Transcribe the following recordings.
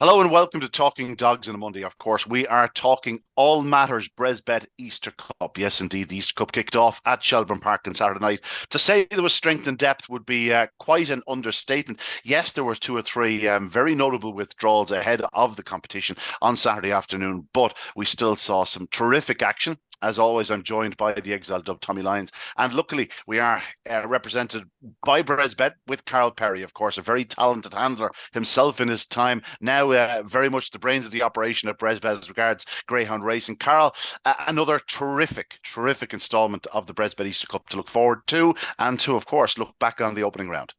Hello and welcome to Talking Dogs on a Monday. Of course, we are talking all matters Bresbet Easter Cup. Yes, indeed, the Easter Cup kicked off at Shelbourne Park on Saturday night. To say there was strength and depth would be quite an understatement. Yes, there were two or three very notable withdrawals ahead of the competition on Saturday afternoon, but we still saw some terrific action. As always, I'm joined by the exiled dub Tommy Lyons, and luckily we are represented by Bresbet with Carl Perry, of course, a very talented handler himself in his time. Now, very much the brains of the operation at Bresbet as regards Greyhound racing. Carl, another terrific instalment of the Bresbet Easter Cup to look forward to, and to, of course, look back on the opening round.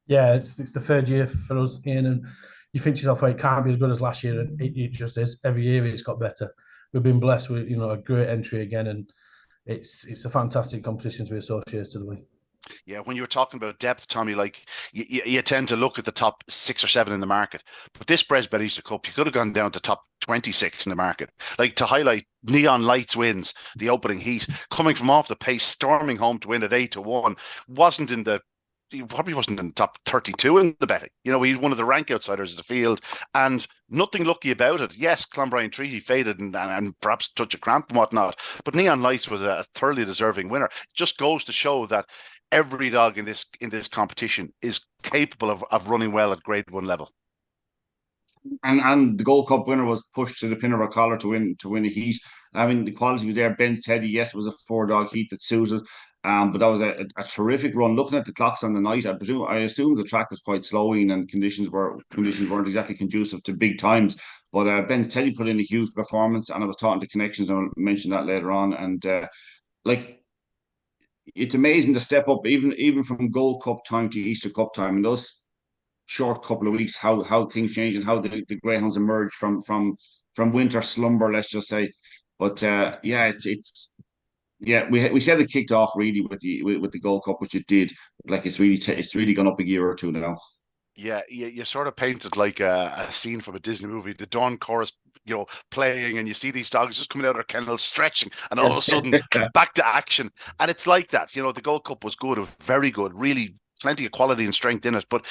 Yeah, it's the third year for us, Ian, and you think to yourself, well, it can't be as good as last year, and it just is. Every year it's got better. We've been blessed with a great entry again, and it's a fantastic competition to be associated with. Yeah, when you were talking about depth, Tommy, like you tend to look at the top 6 or 7 in the market, but this Bresbet Easter Cup, you could have gone down to top 26 in the market. Like to highlight Neon Lights wins the opening heat, coming from off the pace, storming home to win at 8-1, wasn't in the he probably wasn't in the top 32 in the betting. He's one of the rank outsiders of the field and nothing lucky about it. Yes, Clonbrien Treaty faded and perhaps touch of cramp and whatnot, but Neon Lights was a thoroughly deserving winner. It just goes to show that every dog in this competition is capable of running well at grade one level. And the Gold Cup winner was pushed to the pin of her collar to win a heat. I mean, the quality was there. Ben's Teddy, yes, it was a four dog heat that suited, but that was a terrific run. Looking at the clocks on the night, I assume the track was quite slowing and conditions weren't exactly conducive to big times. But Ben's Teddy put in a huge performance, and I was talking to Connections, and I'll mention that later on. And like it's amazing to step up even from Gold Cup time to Easter Cup time, and those short couple of weeks, how things change and how the Greyhounds emerge from winter slumber, let's just say. But yeah, it's yeah, we said it kicked off really with the Gold Cup, which it did. Like it's really gone up a year or two now. Yeah, you sort of painted like a scene from a Disney movie, the dawn chorus, playing, and you see these dogs just coming out of their kennels, stretching, and all of a sudden back to action. And it's like that. The Gold Cup was good, very good, really plenty of quality and strength in it, but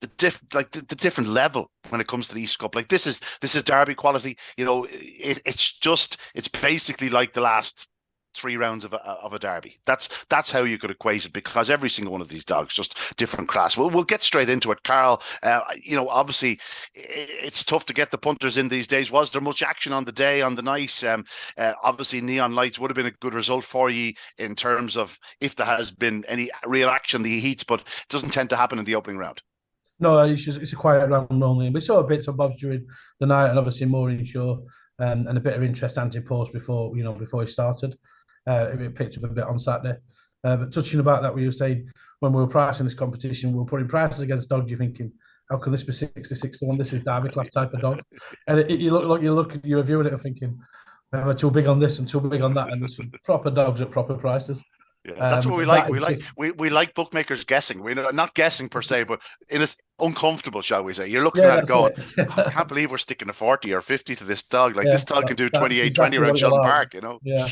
the different level when it comes to the East Cup. Like this is Derby quality. It's basically like the last 3 rounds of a derby. That's how you could equate it, because every single one of these dogs just different class. We'll get straight into it, Carl. Obviously it's tough to get the punters in these days. Was there much action on the day, on the night? Obviously Neon Lights would have been a good result for you in terms of if there has been any real action in the heats, but it doesn't tend to happen in the opening round. No, it's a quiet round only. We saw bits of bobs during the night, and obviously more in show, and a bit of interest anti-post before he started. It picked up a bit on Saturday. But touching about that, we were saying when we were pricing this competition, we were putting prices against dogs. You're thinking, how can this be 66-1? This is Derby class type of dog, and you're reviewing it and thinking, we're too big on this and too big on that, and there's some proper dogs at proper prices. Yeah, that's what we like. We like bookmakers guessing. We're not guessing per se, but it's uncomfortable, shall we say? You're looking Yeah, at it that's going, it. I can't believe we're sticking to 40 or 50 to this dog. Like Yeah, this dog can do that's 28-20 exactly around what it Shelton allows. Park. Yeah,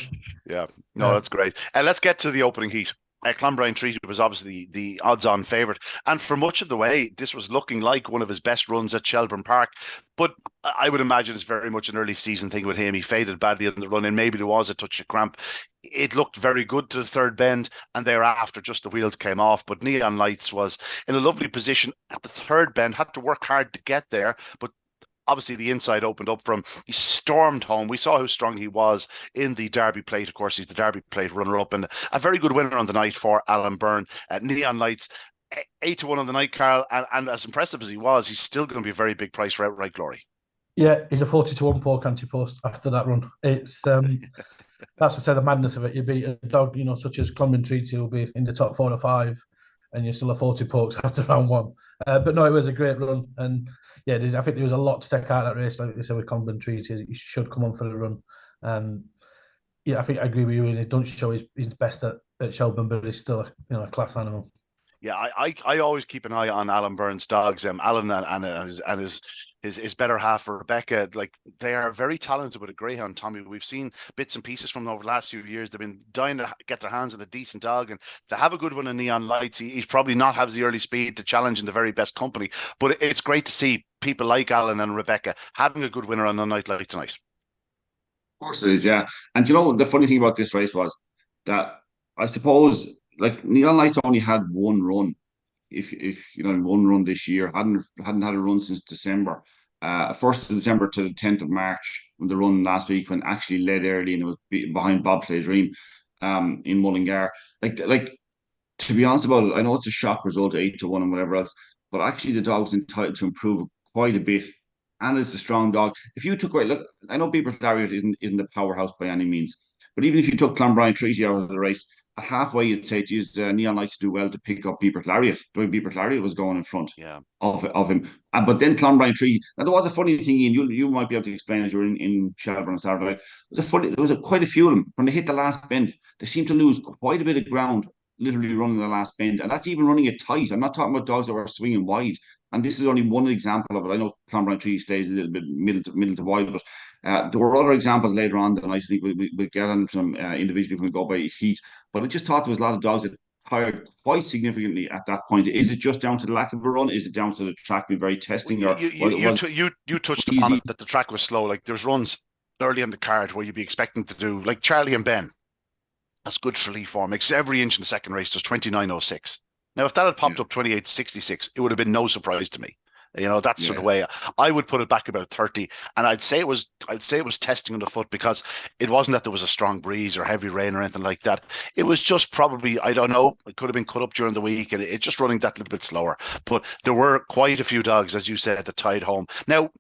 Yeah, no, yeah. that's great. And let's get to the opening heat. Clonbrien Treaty was obviously the odds-on favourite, and for much of the way, this was looking like one of his best runs at Shelbourne Park. But I would imagine it's very much an early season thing with him. He faded badly in the run, and maybe there was a touch of cramp. It looked very good to the third bend, and thereafter, just the wheels came off. But Neon Lights was in a lovely position at the third bend, had to work hard to get there, but obviously the inside opened up from he stormed home. We saw how strong he was in the Derby plate. Of course, he's the Derby plate runner-up and a very good winner on the night for Alan Byrne. Neon Lights 8-1 on the night, Carl, and as impressive as he was, he's still going to be a very big price for outright glory. Yeah, he's a 40-1 pork anti-post after that run. It's that's to say the madness of it. You beat a dog, such as Clonbrien Treaty, will be in the top 4 or 5, and you're still a 40 porks after round one. But no, it was a great run, and yeah, I think there was a lot to take out of that race. Like they said with Clonbrien Treaty, he should come on for the run. Yeah, I think I agree with you. He doesn't show his best at Shelbourne, but he's still a class animal. Yeah, I always keep an eye on Alan Byrne's dogs. Alan and his better half Rebecca, like they are very talented with a greyhound. Tommy, we've seen bits and pieces from them over the last few years. They've been dying to get their hands on a decent dog, and to have a good one in Neon Lights. He's probably not has the early speed to challenge in the very best company, but it's great to see people like Alan and Rebecca having a good winner on a night like tonight. Of course it is, yeah. And you know the funny thing about this race was that I suppose like Neon Lights only had one run. If you know, one run this year, hadn't had a run since December. 1st of December to the 10th of March, when the run last week, when actually led early and it was behind Bobsleigh's Dream in Mullingar. Like to be honest about it, I know it's a shock result, 8-1 and whatever else, but actually the dog's entitled to improve quite a bit. And it's a strong dog. If you took away, look, I know Beaver Lariat isn't a powerhouse by any means, but even if you took Clonbrine Treaty out of the race, at halfway you'd say, geez, Neon likes to do well to pick up Beaver Lariat. The way Beaver Lariat was going in front Yeah. of him. But then Clonbrine Treaty. Now there was a funny thing, Ian, you might be able to explain as you were in Shelburne on Saturday night. There was quite a few of them. When they hit the last bend, they seemed to lose quite a bit of ground literally running the last bend. And that's even running it tight. I'm not talking about dogs that were swinging wide. And this is only one example of it. I know Clonbrine Tree stays a little bit middle to wide, but there were other examples later on that I think we'll get on some individually when we go by heat. But I just thought there was a lot of dogs that tired quite significantly at that point. Is it just down to the lack of a run? Is it down to the track being very Well, testing, you or you you you, was t- you, you touched upon easy? it that the track was slow. Like there's runs early in the card where you'd be expecting to do like Charlie and Ben. That's good Tralee form. Makes every inch in the second race does 29.06. Now, if that had Yeah, popped up 28.66, it would have been no surprise to me. You know, that's sort of yeah, way I would put it back about 30. And I'd say it was testing on the foot because it wasn't that there was a strong breeze or heavy rain or anything like that. It was just probably, I don't know, it could have been cut up during the week and it's just running that little bit slower. But there were quite a few dogs, as you said, that tied home. Now,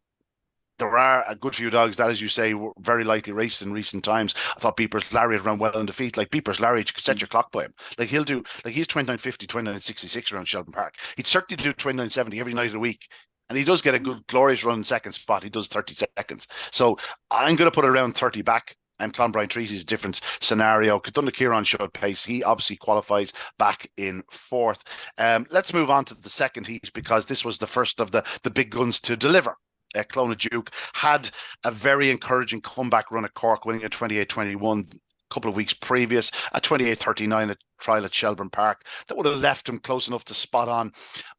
there are a good few dogs that, as you say, were very lightly raced in recent times. I thought Beeper's Lariat ran well in defeat. Like Beeper's Lariat, you could set your clock by him. Like he'll do, like he's 29.50, 29.66 around Shelburne Park. He'd certainly do 29.70 every night of the week. And he does get a good, glorious run in second spot. He does 30 seconds. So I'm going to put it around 30 back. And Clonbrine Treaty's a different scenario. Kadunda Kieran showed pace. He obviously qualifies back in fourth. Let's move on to the second heat because this was the first of the big guns to deliver. Clonagh had a very encouraging comeback run at Cork, winning at 28-21 a couple of weeks previous, at 28-39 at trial at Shelburne Park. That would have left him close enough to spot on.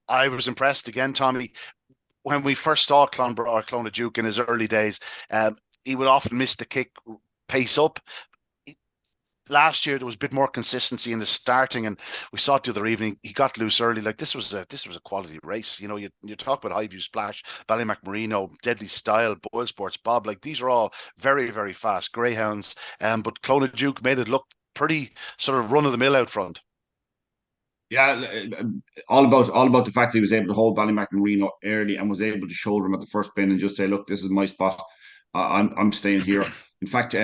I was impressed again, Tommy. When we first saw Clonagh in his early days, he would often miss the kick pace up. Last year there was a bit more consistency in the starting, and we saw it the other evening. He got loose early. Like this was a quality race. You know, you talk about Highview Splash, Ballymacmarino, Deadly Style, Boyle Sports Bob. Like these are all very very fast greyhounds. But Clonagh made it look pretty sort of run of the mill out front. Yeah, all about the fact that he was able to hold Ballymacmarino early and was able to shoulder him at the first bend and just say, "Look, this is my spot. I'm staying here." In fact,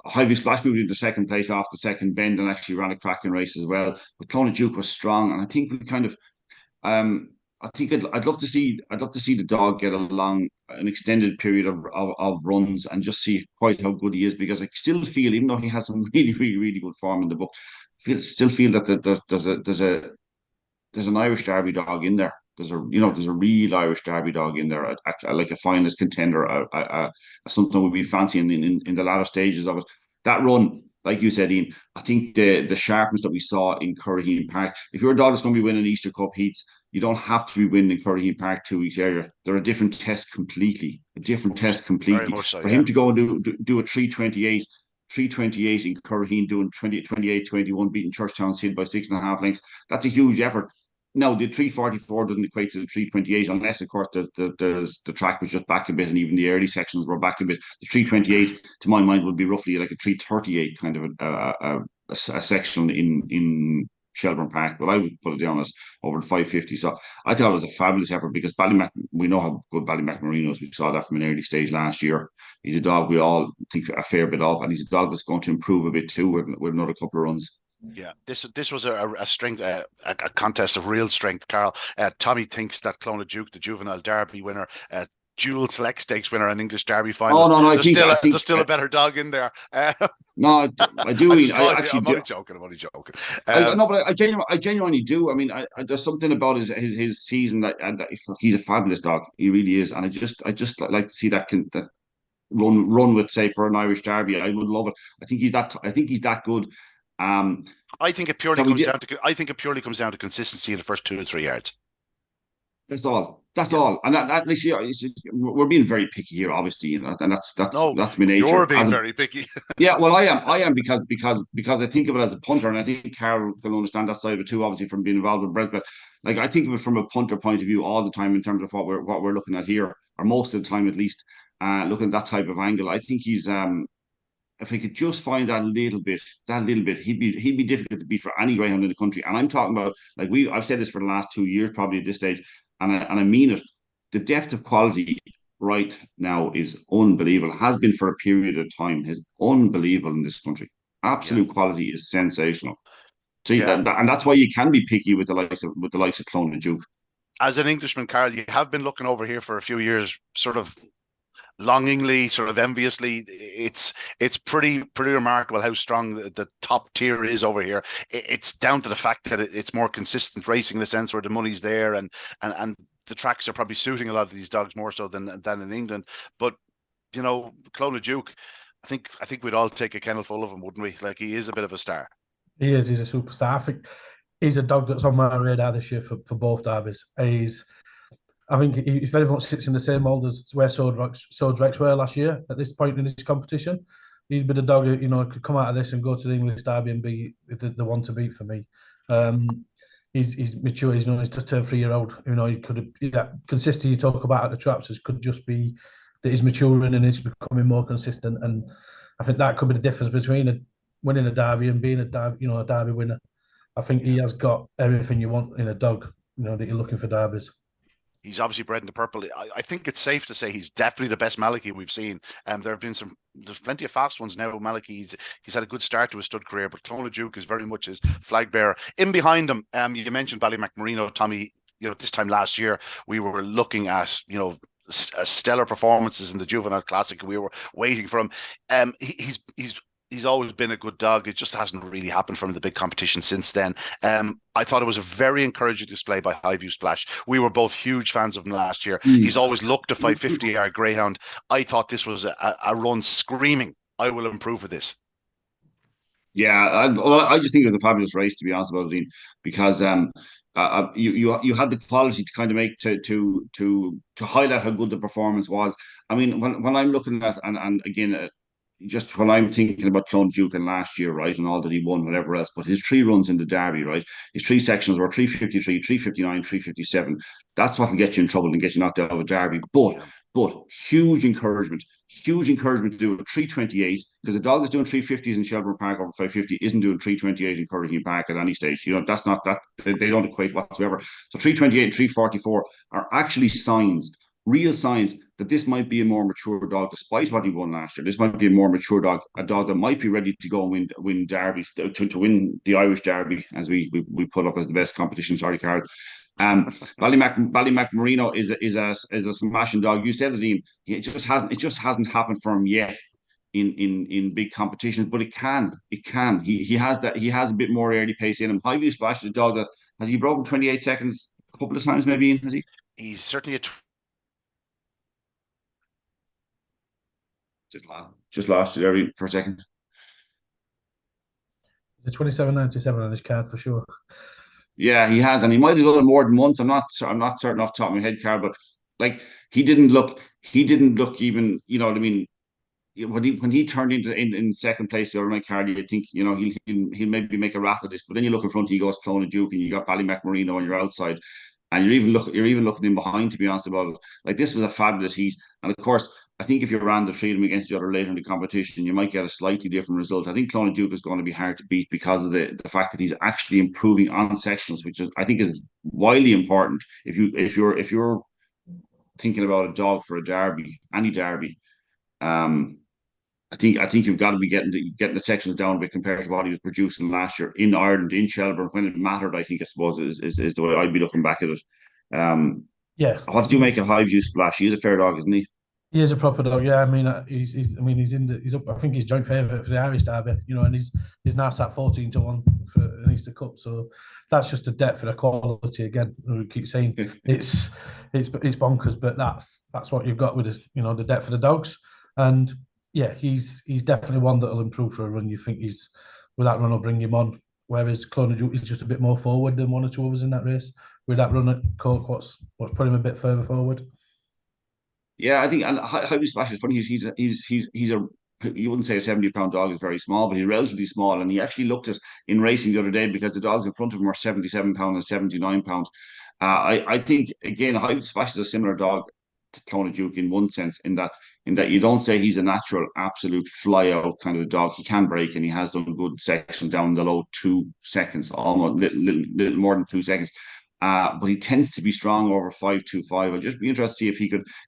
Hyvy Splash moved into second place off the second bend and actually ran a cracking race as well. But Clonagh was strong, and I think we kind of, I think I'd love to see the dog get along an extended period of runs and just see quite how good he is, because I still feel, even though he has some really really really good form in the book, still feel that there's an Irish Derby dog in there. There's a real Irish Derby dog in there, like a finest contender, something we'd be fancying in the latter stages of it. That run, like you said, Ian, I think the sharpness that we saw in Curraheen Park. If your dog is going to be winning Easter Cup heats, you don't have to be winning Curraheen Park 2 weeks earlier. They're a different test completely. A different test Very completely. much so, For yeah. him to go and do a 328 in Curraheen, doing 28-21, beating Churchtown's Hill by 6.5 lengths. That's a huge effort. No, the 344 doesn't equate to the 328 unless, of course, the track was just back a bit and even the early sections were back a bit. The 328, to my mind, would be roughly like a 338 kind of a section in Shelburne Park, but I would put it down as over the 550. So I thought it was a fabulous effort because we know how good Ballymacmarino is. We saw that from an early stage last year. He's a dog we all think a fair bit of, and he's a dog that's going to improve a bit too with another couple of runs. Yeah, this was a strength contest of real strength, Carl. Tommy thinks that Clonagh, the juvenile Derby winner, dual select stakes winner and English Derby Oh finalist. no, no, There's still a better dog in there. No, I do. I actually I'm do. only joking. I'm only joking. I no, but I genuinely do. I mean, there's something about his season that he's a fabulous dog. He really is, and I just like to see that run with, say, for an Irish Derby. I would love it. I think he's that good. Um, I think it purely so we comes did. down to. I think it purely comes down to consistency in the first 2 to 3 yards. That's all. That's Yeah. all. And that you see, we're being very picky here, obviously, and No, that's my you're nature. being very picky. Yeah, well, I am because I think of it as a punter, and I think Carol can understand that side of it too. Obviously, from being involved with Bresbet, like I think of it from a punter point of view all the time in terms of what we're looking at here, or most of the time at least, looking at that type of angle. I think he's if he could just find that little bit, he'd be difficult to beat for any greyhound in the country. And I'm talking about, like, I've said this for the last 2 years, probably at this stage, and I mean it. The depth of quality right now is unbelievable. Has been for a period of time. Is unbelievable in this country. Yeah, Absolute quality is sensational. See yeah. and that's why you can be picky with the likes of Clone and Duke. As an Englishman, Carl, you have been looking over here for a few years, sort of longingly, sort of enviously. It's pretty remarkable how strong the top tier is over here. It's down to the fact that it's more consistent racing in the sense where the money's there, and the tracks are probably suiting a lot of these dogs more so than in England. But Clona Duke, I think we'd all take a kennel full of him, wouldn't we? Like, he is a bit of a star. He is. He's a superstar. I think he's a dog that's on my radar this year for both derbies. I think he very much sits in the same mould as where Swords Rex were last year at this point in his competition. He's been a dog who could come out of this and go to the English Derby and be the one to beat for me. He's mature. He's just turned 3-year-old. He could have that consistency you talk about at the traps could just be that he's maturing and he's becoming more consistent. And I think that could be the difference between winning a derby and being a derby winner. I think he has got everything you want in a dog. That you're looking for derbies. He's obviously bred in the purple. I think it's safe to say he's definitely the best Malachy we've seen. There's plenty of fast ones now. Malachy, he's had a good start to his stud career, but Clona Duke is very much his flag bearer. In behind him, you mentioned Ballymacmarino, Tommy. This time last year, we were looking at, stellar performances in the Juvenile Classic. We were waiting for him. He's always been a good dog. It just hasn't really happened from the big competition since then. I thought it was a very encouraging display by Highview Splash. We were both huge fans of him last year. He's always looked a 550-yard greyhound. I thought this was a run screaming, I will improve with this. Yeah, I just think it was a fabulous race, to be honest about it, because you had the quality to kind of make to highlight how good the performance was. I mean, when I'm looking at and again, just when I'm thinking about Clone Duke and last year, right, and all that he won, whatever else, but his 3 runs in the Derby, right, his 3 sections were 353, 359, 357. That's what can get you in trouble and get you knocked out of a Derby. But huge encouragement to do a 328, because a dog that's doing 350s in Shelburne Park over 550 isn't doing 328 in Curraghy Park at any stage. That's not that, they don't equate whatsoever. So 328 and 344 are actually real signs that this might be a more mature dog, despite what he won last year. This might be a more mature dog, a dog that might be ready to go and win derbies, to win the Irish Derby, as we put up as the best competition. Sorry, Carl. Ballymacmarino is a smashing dog. You said it, Ian. It just hasn't happened for him yet in big competitions, but it can. He has that. He has a bit more early pace in him. Highview Splash is a dog that has he broken 28 seconds a couple of times, maybe, Ian, has he? He's certainly Just lost it there for a second. The 27.97 on his card for sure. Yeah, he has, and he might have done it more than once. I'm not certain off the top of my head, Carl, but like he didn't look even. You know what I mean? When he turned into in second place the other night, Carl, you think he'll maybe make a raff of this, but then you look in front, he goes Clone and Duke, and you got Ballymacmarino on your outside, and you're even looking in behind. To be honest about it, like this was a fabulous heat, and of course, I think if you ran the 3 of them against each other later in the competition, you might get a slightly different result. I think Clone Duke is going to be hard to beat because of the fact that he's actually improving on sections, which I think is widely important. If you're thinking about a dog for a derby, any derby, I think you've got to be getting the sections down a bit compared to what he was producing last year in Ireland, in Shelburne, when it mattered. I suppose is the way I'd be looking back at it. Yeah. What did you make of Highview Splash? He's a fair dog, isn't he? He is a proper dog, yeah. I mean, he's up. I think he's joint favourite for the Irish Derby, and he's now sat 14-1 for an Easter Cup. So that's just the depth and the quality again. We keep saying it's bonkers, but that's what you've got with the depth of the dogs. And yeah, he's definitely one that'll improve for a run. You think with that run will bring him on. Whereas Clone Duke is just a bit more forward than one or two others in that race. With that run at Cork, what's put him a bit further forward. Yeah, I think, and Highview Splash is funny. He's a, you wouldn't say a 70-pound dog is very small, but he's relatively small. And he actually looked at in racing the other day because the dogs in front of him are 77 pound and 79 pound. I think again, Highview Splash is a similar dog to Clone Duke in one sense, in that you don't say he's a natural absolute fly out kind of dog. He can break, and he has done good sections down the low 2 seconds, almost little more than 2 seconds. But he tends to be strong over 5.25. I'd just be interested to see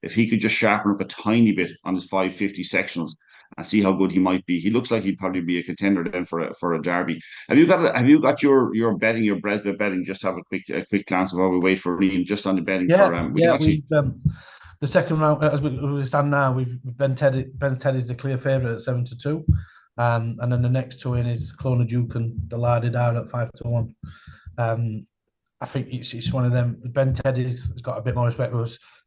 if he could just sharpen up a tiny bit on his 5.50 sectionals and see how good he might be. He looks like he'd probably be a contender then for a derby. Have you got your betting, your Bresbet betting? Just have a quick glance while we wait for Ian just on the betting Yeah, for we yeah. can actually. The second round, as we stand now, we've Ben Teddy's the clear favourite at 7-2, and then the next two in is Clone Duke and the Lardy Down at 5-1. I think it's one of them. Ben Teddy's has got a bit more respect.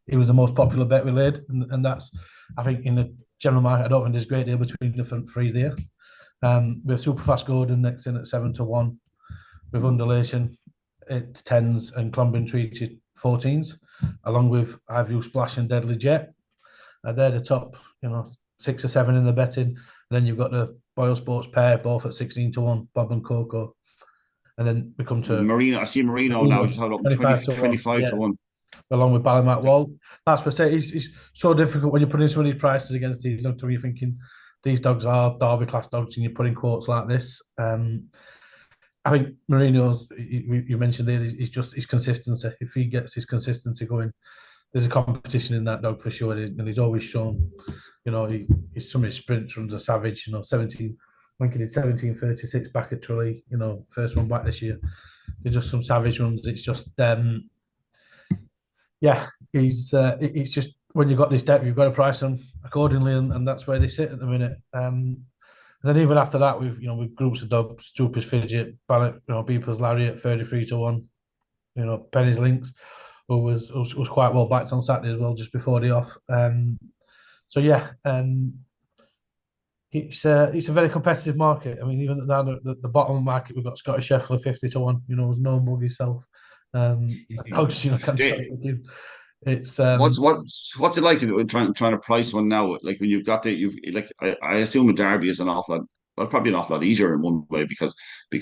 He was the most popular bet we laid, and that's, I think, in the general market. I don't think there's a great deal between the front three there. We have Superfast Gordon next in at 7-1, with Undulation at 10s and Clombing Treaty 14s, along with Highview Splash and Deadly Jet. They're the top, 6 or 7 in the betting. And then you've got the Boyle Sports pair, both at 16-1, Bob and Coco. And then we come to Marino. I see Marino now. Just had up 25 to 1. Along with Ballymat Wall. That's what I say. It's so difficult when you're putting some of these prices against these dogs. You're thinking these dogs are Derby class dogs, and you're putting quotes like this. I think Marino's, you mentioned there, is just his consistency. If he gets his consistency going, there's a competition in that dog for sure. And he's always shown, some of his sprints runs are savage. 17. I think he did 17:36 back at Tralee, first one back this year. They're just some savage runs. It's just, it's just when you've got this depth, you've got to price them accordingly, and that's where they sit at the minute. And then even after that, with groups of dogs, Stupid's Fidget, Ballot, Beeper's Lariat, 33-1, Penny's Links, who was quite well backed on Saturday as well, just before the off. It's a very competitive market. I mean, even down at the bottom of the market, we've got Scottish Scheffler 50-1. Was no mug yourself. Dogs, it's what's it like trying to price one now? Like when you've got I assume a derby is an awful lot. Well, probably an awful lot easier in one way because the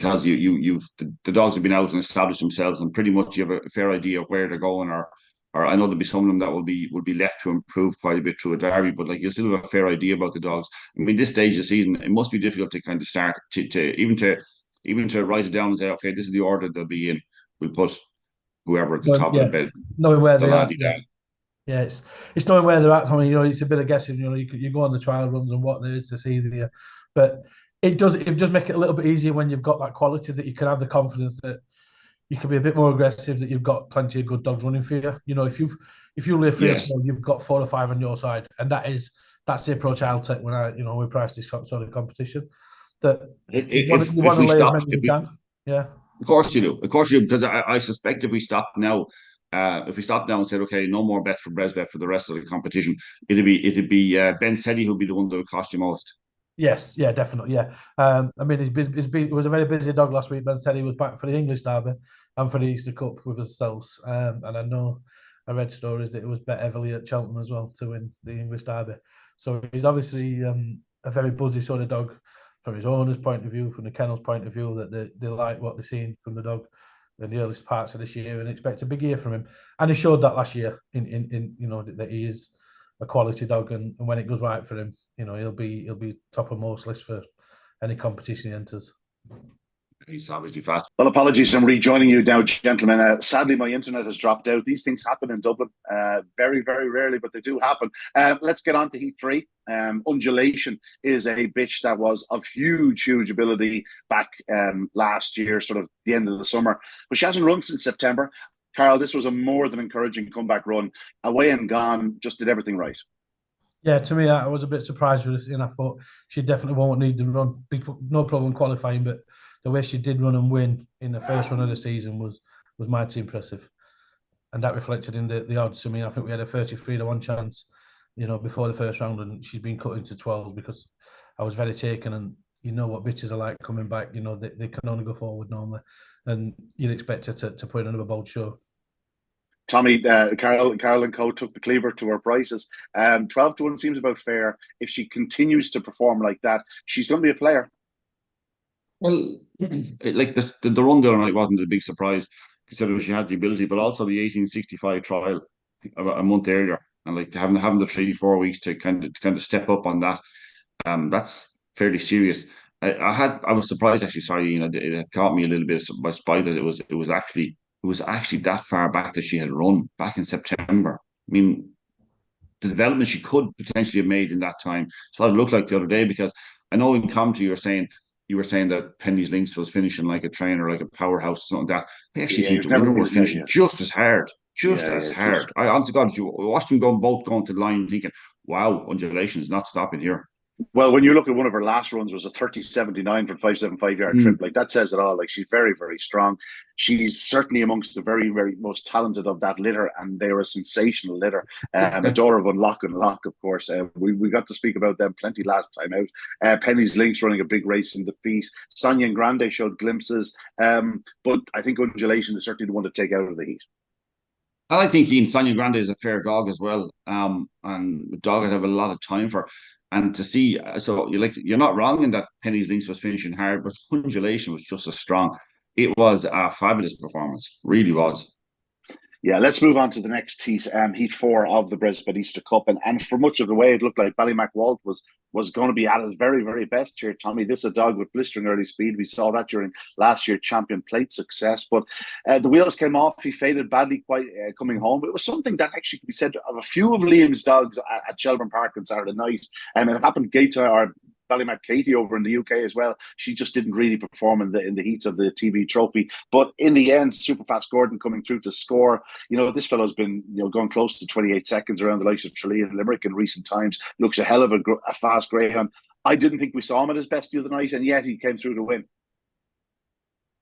dogs have been out and established themselves, and pretty much you have a fair idea of where they're going, or I know there'll be some of them that will be left to improve quite a bit through a derby, but you still have a fair idea about the dogs. I mean, this stage of the season, it must be difficult to kind of start to write it down and say, okay, this is the order they'll be in. We'll put whoever at the top of the bed, knowing where they are. Down. Yeah, it's knowing where they're at. I mean, it's a bit of guessing. You go on the trial runs and what there is to see there, but it does make it a little bit easier when you've got that quality that you can have the confidence that you can be a bit more aggressive, that you've got plenty of good dogs running for you. If you lay 3 or 4, you've got 4 or 5 on your side, and that's the approach I'll take when we price this sort of competition. That you want to lay as many as you can. Yeah. Of course you do. Because I suspect if we stop now and said, okay, no more bets for Bresbet for the rest of the competition, it'd be Ben Seddy who'd be the one that would cost you most. Yes, yeah, definitely, yeah. I mean, it was a very busy dog last week. Ben Seddy was back for the English Derby and for the Easter Cup with ourselves. And I read stories that it was bet heavily at Cheltenham as well to win the English Derby. So he's obviously a very buzzy sort of dog from his owner's point of view, from the kennel's point of view, that they like what they're seeing from the dog in the earliest parts of this year and expect a big year from him. And he showed that last year in that he is a quality dog, and when it goes right for him, he'll be top of most lists for any competition he enters. He's obviously fast. Well, apologies, I'm rejoining you now, gentlemen. Sadly, my internet has dropped out. These things happen in Dublin very, very rarely, but they do happen. Let's get on to Heat 3. Undulation is a bitch that was of huge ability back last year, sort of the end of the summer. But she hasn't run since September. Carl, this was a more than encouraging comeback run. Away and gone, just did everything right. Yeah, to me, I was a bit surprised with this, and I thought she definitely won't need the run. No problem qualifying, but the way she did run and win in the first run of the season was mighty impressive, and that reflected in the odds. I mean, I think we had a 33-1 chance, before the first round, and she's been cut into 12 because I was very taken. And you know what bitches are like coming back. They can only go forward normally, and you'd expect her to put in another bold show. Tommy, Carol and Co took the cleaver to her prices. 12-1 seems about fair. If she continues to perform like that, she's going to be a player. Well, like this, the run the other night wasn't a big surprise considering she had the ability, but also the 1865 trial a month earlier, and like having the 3-4 weeks to kind of step up on that. That's fairly serious. I was surprised actually. Sorry, it had caught me a little bit by surprise that it was actually that far back that she had run back in September. I mean, the development she could potentially have made in that time. So what it looked like the other day, because I know in commentary you were saying that Penny's Links was finishing like a trainer, like a powerhouse, or something like that. I actually think the winner was finishing just as hard, as hard. I honestly God, if you watched them both going to the line, thinking, "Wow, undulation is not stopping here." Well, when you look at one of her last runs was a 30.79 from 575-yard trip. Like that says it all. Like she's very, very strong. She's certainly amongst the very, very most talented of that litter, and they're a sensational litter. A daughter of Unlock and Lock, of course. We got to speak about them plenty last time out. Penny's Links running a big race in defeat. Sonia and Grande showed glimpses, but I think Undulation is certainly the one to take out of the heat. I think Ian Sonia Grande is a fair dog as well, and a dog I'd have a lot of time for. And to see, so you're not wrong in that Penny's Links was finishing hard, but Undulation was just as strong. It was a fabulous performance, really was. Yeah, let's move on to the next heat, heat 4 of the Brisbane Easter Cup. And for much of the way, it looked like Ballymac Walt was going to be at his very, very best here, Tommy. This is a dog with blistering early speed. We saw that during last year's Champion Plate success. But the wheels came off. He faded badly quite coming home. But it was something that actually could be said of a few of Liam's dogs at Shelbourne Park on Saturday night. It happened Ballymac Katie over in the UK as well. She just didn't really perform in the heats of the TV trophy. But in the end, Superfast Gordon coming through to score. This fellow's been going close to 28 seconds around the likes of Tralee and Limerick in recent times. Looks a hell of a fast greyhound. I didn't think we saw him at his best the other night, and yet he came through to win.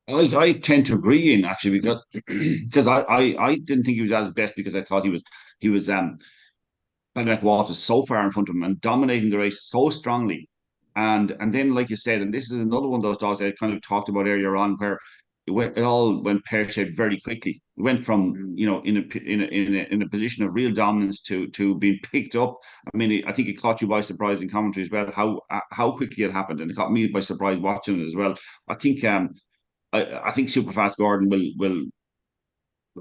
I tend to agree in actually because I didn't think he was at his best because I thought he was Ballymac Walt was so far in front of him and dominating the race so strongly. And then, like you said, and this is another one of those dogs I kind of talked about earlier on, where it all went pear shaped very quickly. It went from in a position of real dominance to being picked up. I mean, I think it caught you by surprise in commentary as well how quickly it happened, and it caught me by surprise watching it as well. I think I think Superfast Gordon will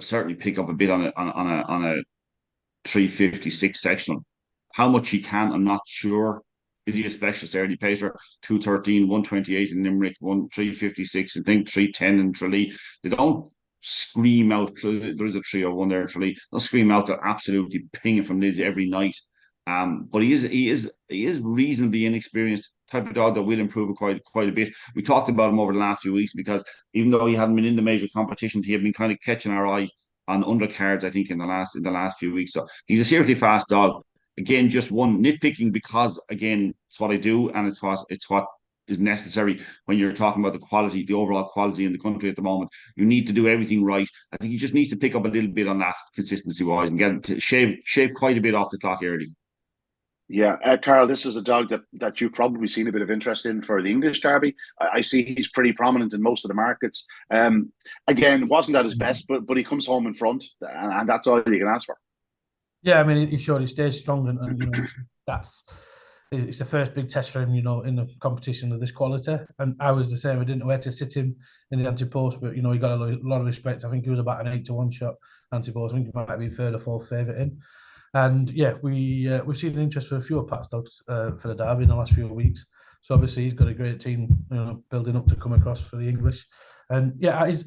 certainly pick up a bit on a 356 sectional. How much he can, I'm not sure. Is he a specialist early pacer? 213, 128 in Limerick, 356, I think 310 in Tralee. They don't scream out. There's a 301 there in Tralee. They'll scream out. They're absolutely pinging from Liz every night. But he is reasonably inexperienced type of dog that will improve quite a bit. We talked about him over the last few weeks because even though he hadn't been in the major competitions, he had been kind of catching our eye on undercards, I think, in the last few weeks. So he's a seriously fast dog. Again, just one nitpicking because again, it's what I do, and it's what is necessary when you're talking about the overall quality in the country at the moment. You need to do everything right. I think he just needs to pick up a little bit on that consistency wise and get to shave quite a bit off the clock early. Yeah, Carl, this is a dog that you've probably seen a bit of interest in for the English Derby. I see he's pretty prominent in most of the markets. Again, wasn't at his best, but he comes home in front, and that's all you can ask for. Yeah, I mean, he showed he stays strong, and it's the first big test for him, in the competition of this quality. And I was the same. I didn't know where to sit him in the anti-post, but he got a lot of respect. I think he was about an 8-1 shot anti-post. I think he might be third or fourth favourite in. And yeah, we've seen an interest for a few of Pat's dogs for the Derby in the last few weeks. So obviously he's got a great team, building up to come across for the English. And yeah, he's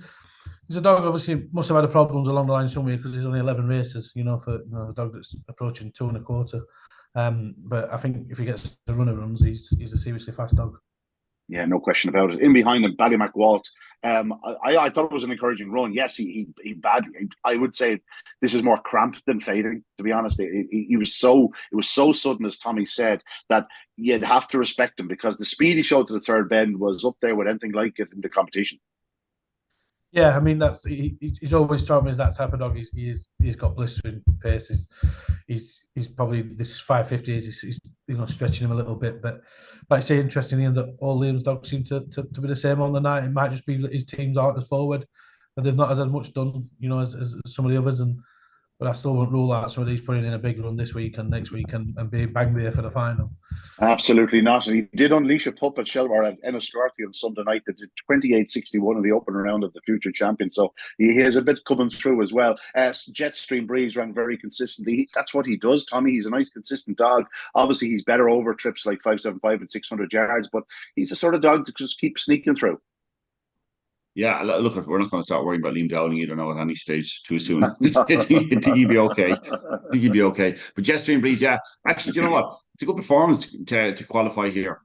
a dog. Obviously, must have had problems along the line somewhere because there's only 11 races. For a dog that's approaching 2 1/4. But I think if he gets the runner runs, he's a seriously fast dog. Yeah, no question about it. In behind him, Ballymac Walt. I thought it was an encouraging run. Yes, he badly. I would say this is more cramped than fading. To be honest, he was so it was so sudden, as Tommy said, that you'd have to respect him because the speed he showed to the third bend was up there with anything like it in the competition. Yeah, I mean he's always struck me as that type of dog. He's got blistering pace. He's probably this 550 is stretching him a little bit, but like I say, interestingly, that all Liam's dogs seem to be the same on the night. It might just be that his teams aren't as forward, and they've not as much done, as some of the others. But I still won't rule out some of these putting in a big run this week and next week and being bang there for the final. Absolutely not. And he did unleash a pup at Shelbar at Enniscorthy on Sunday night that did 28-61 in the opening round of the future champion. So he has a bit coming through as well. Jetstream Breeze ran very consistently. That's what he does, Tommy. He's a nice, consistent dog. Obviously, he's better over trips like 575 and 600 yards, but he's the sort of dog that just keeps sneaking through. Yeah, look, we're not going to start worrying about Liam Dowling either now at any stage too soon. I think he'd be okay. I think he'd be okay. But Jetstream Breeze, yeah, actually, you know what? It's a good performance to qualify here.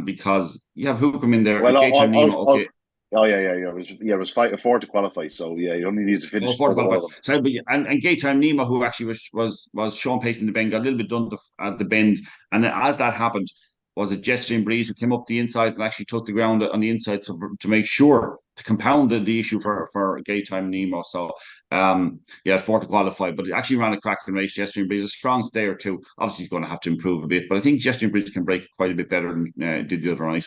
Because you have Hookham in there. Well, Gaytime Nemo, okay. Oh yeah. It was 4 to qualify, so yeah, you only need to finish. 4 to qualify. So, and Gaytime Nemo, who actually was showing pace in the bend, got a little bit done at the bend, and as that happened, was a Jetstream Breeze who came up the inside and actually took the ground on the inside to make sure to compound the issue for Gaytime Nemo. So yeah, 4 to qualify, but it actually ran a cracking race. Jetstream Breeze, a strong stayer too. Obviously, he's going to have to improve a bit, but I think Jetstream Breeze can break quite a bit better than did the other night.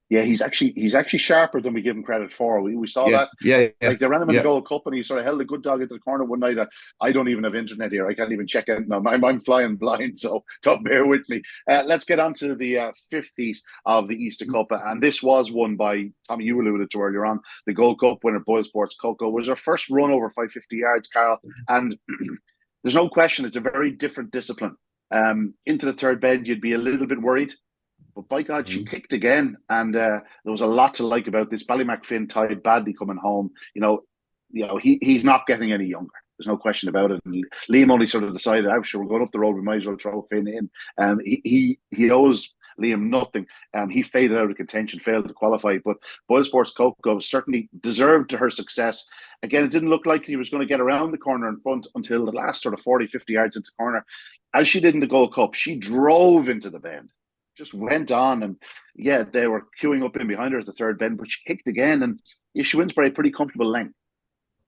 Yeah, he's actually sharper than we give him credit for. We saw that. Yeah. Like they ran him in the Gold Cup, and he sort of held a good dog into the corner one night. I don't even have internet here. I can't even check it. No, I'm flying blind, so don't bear with me. Let's get on to the fifth heat of the Easter Cup, and this was won by Tommy. You alluded to earlier on the Gold Cup winner, Boyle Sports Coco. Was her first run over 550 yards, Carl, and there's no question it's a very different discipline. Into the third bend, you'd be a little bit worried. But by God, she kicked again, and there was a lot to like about this. Ballymac Finn tied badly coming home. He's not getting any younger. There's no question about it. And Liam only sort of decided, "Oh, sure, we're going up the road. We might as well throw Finn in." He owes Liam nothing. He faded out of contention, failed to qualify. But Boyle Sports Coco certainly deserved her success. Again, it didn't look like he was going to get around the corner in front until the last sort of 40, 50 yards into the corner. As she did in the Gold Cup, she drove into the bend. Just went on, and yeah, they were queuing up in behind her at the third bend, but she kicked again, and she wins by a pretty comfortable length.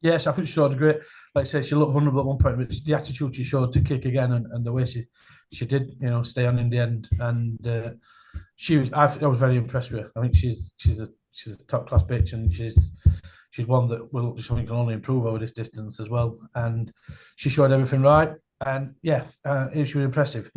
Yes, I think she showed great. Like I said, she looked vulnerable at one point, but the attitude she showed to kick again, and the way she did, stay on in the end, and I was very impressed with her. I think she's a top class bitch, and she's one that something can only improve over this distance as well. And she showed everything right, and yeah, she was impressive.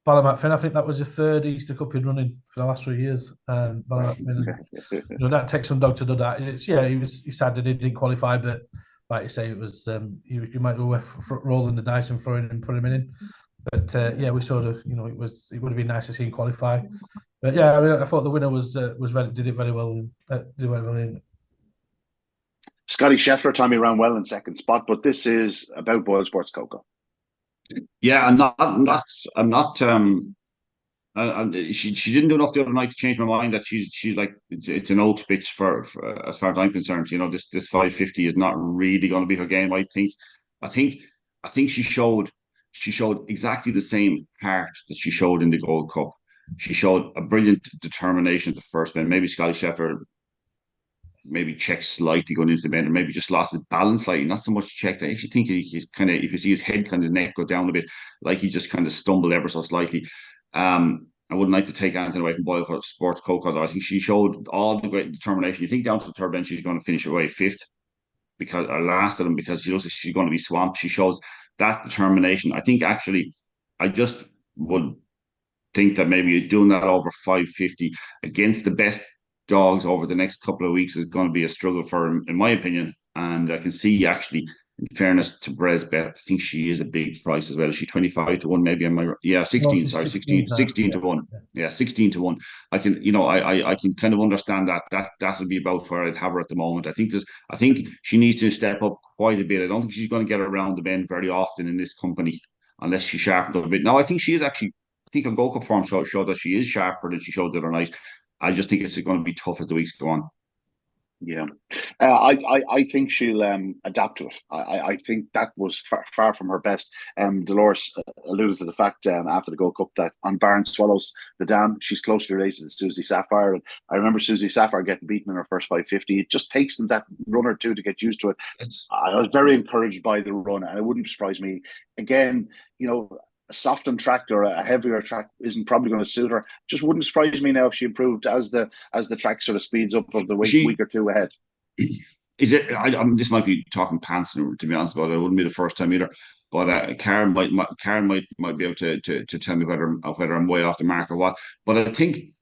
Ballymac Finn, I think that was the third Easter Cup in running for the last 3 years. Ballymac Finn, that takes some dog to do that. He's sad that he didn't qualify, but like you say, it was you might go rolling the dice and throwing and putting him in. But yeah, we sort of it would have been nice to see him qualify. But yeah, I thought the winner did it very well. Did very well in. Scotty Scheffler, Tommy ran well in second spot, but this is about Boyle Sports Coco. Yeah, I'm not. She didn't do enough the other night to change my mind that she's like it's an old bitch for as far as I'm concerned. This 550 is not really going to be her game. I think she showed exactly the same heart that she showed in the Gold Cup. She showed a brilliant determination at the first bend. Maybe Scotty Scheffler maybe checked slightly going into the bend, or maybe just lost his balance slightly. Not so much checked. I actually think he's kind of, if you see his head kind of neck go down a bit, like he just kind of stumbled ever so slightly. I wouldn't like to take anything away from Boyle Sports Coco, though. I think she showed all the great determination. You think down to the third bend she's going to finish away fifth or last of them, because she looks like she's going to be swamped. She shows that determination. I think actually, I just would think that maybe doing that over 550 against the best dogs over the next couple of weeks is going to be a struggle for her, in my opinion. And I can see, actually, in fairness to Bresbeth, I think she is a big price as well. Is she 25 to 1? Maybe am I? Yeah, 16. No, sorry, 16 to 1. Yeah, 16 to 1. I can, I can kind of understand that would be about where I'd have her at the moment. I think she needs to step up quite a bit. I don't think she's going to get around the bend very often in this company unless she sharpens up a bit. Now, I think she is actually. I think her Gold Cup form showed that she is sharper than she showed the other night. I just think it's going to be tough as the weeks go on. Yeah, I think she'll adapt to it. I think that was far from her best. Dolores alluded to the fact after the Gold Cup that on Barn Swallows the Dam, she's closely related to Susie Sapphire. And I remember Susie Sapphire getting beaten in her first 550. It just takes them that run or two to get used to it. I was very encouraged by the run, and it wouldn't surprise me. Again, a softened track or a heavier track isn't probably going to suit her. Just wouldn't surprise me now if she improved as the track sort of speeds up of the week or two ahead. Is it? This might be talking pants, to be honest about it. It wouldn't be the first time either. But Karen might be able to tell me whether I'm way off the mark or what. But I think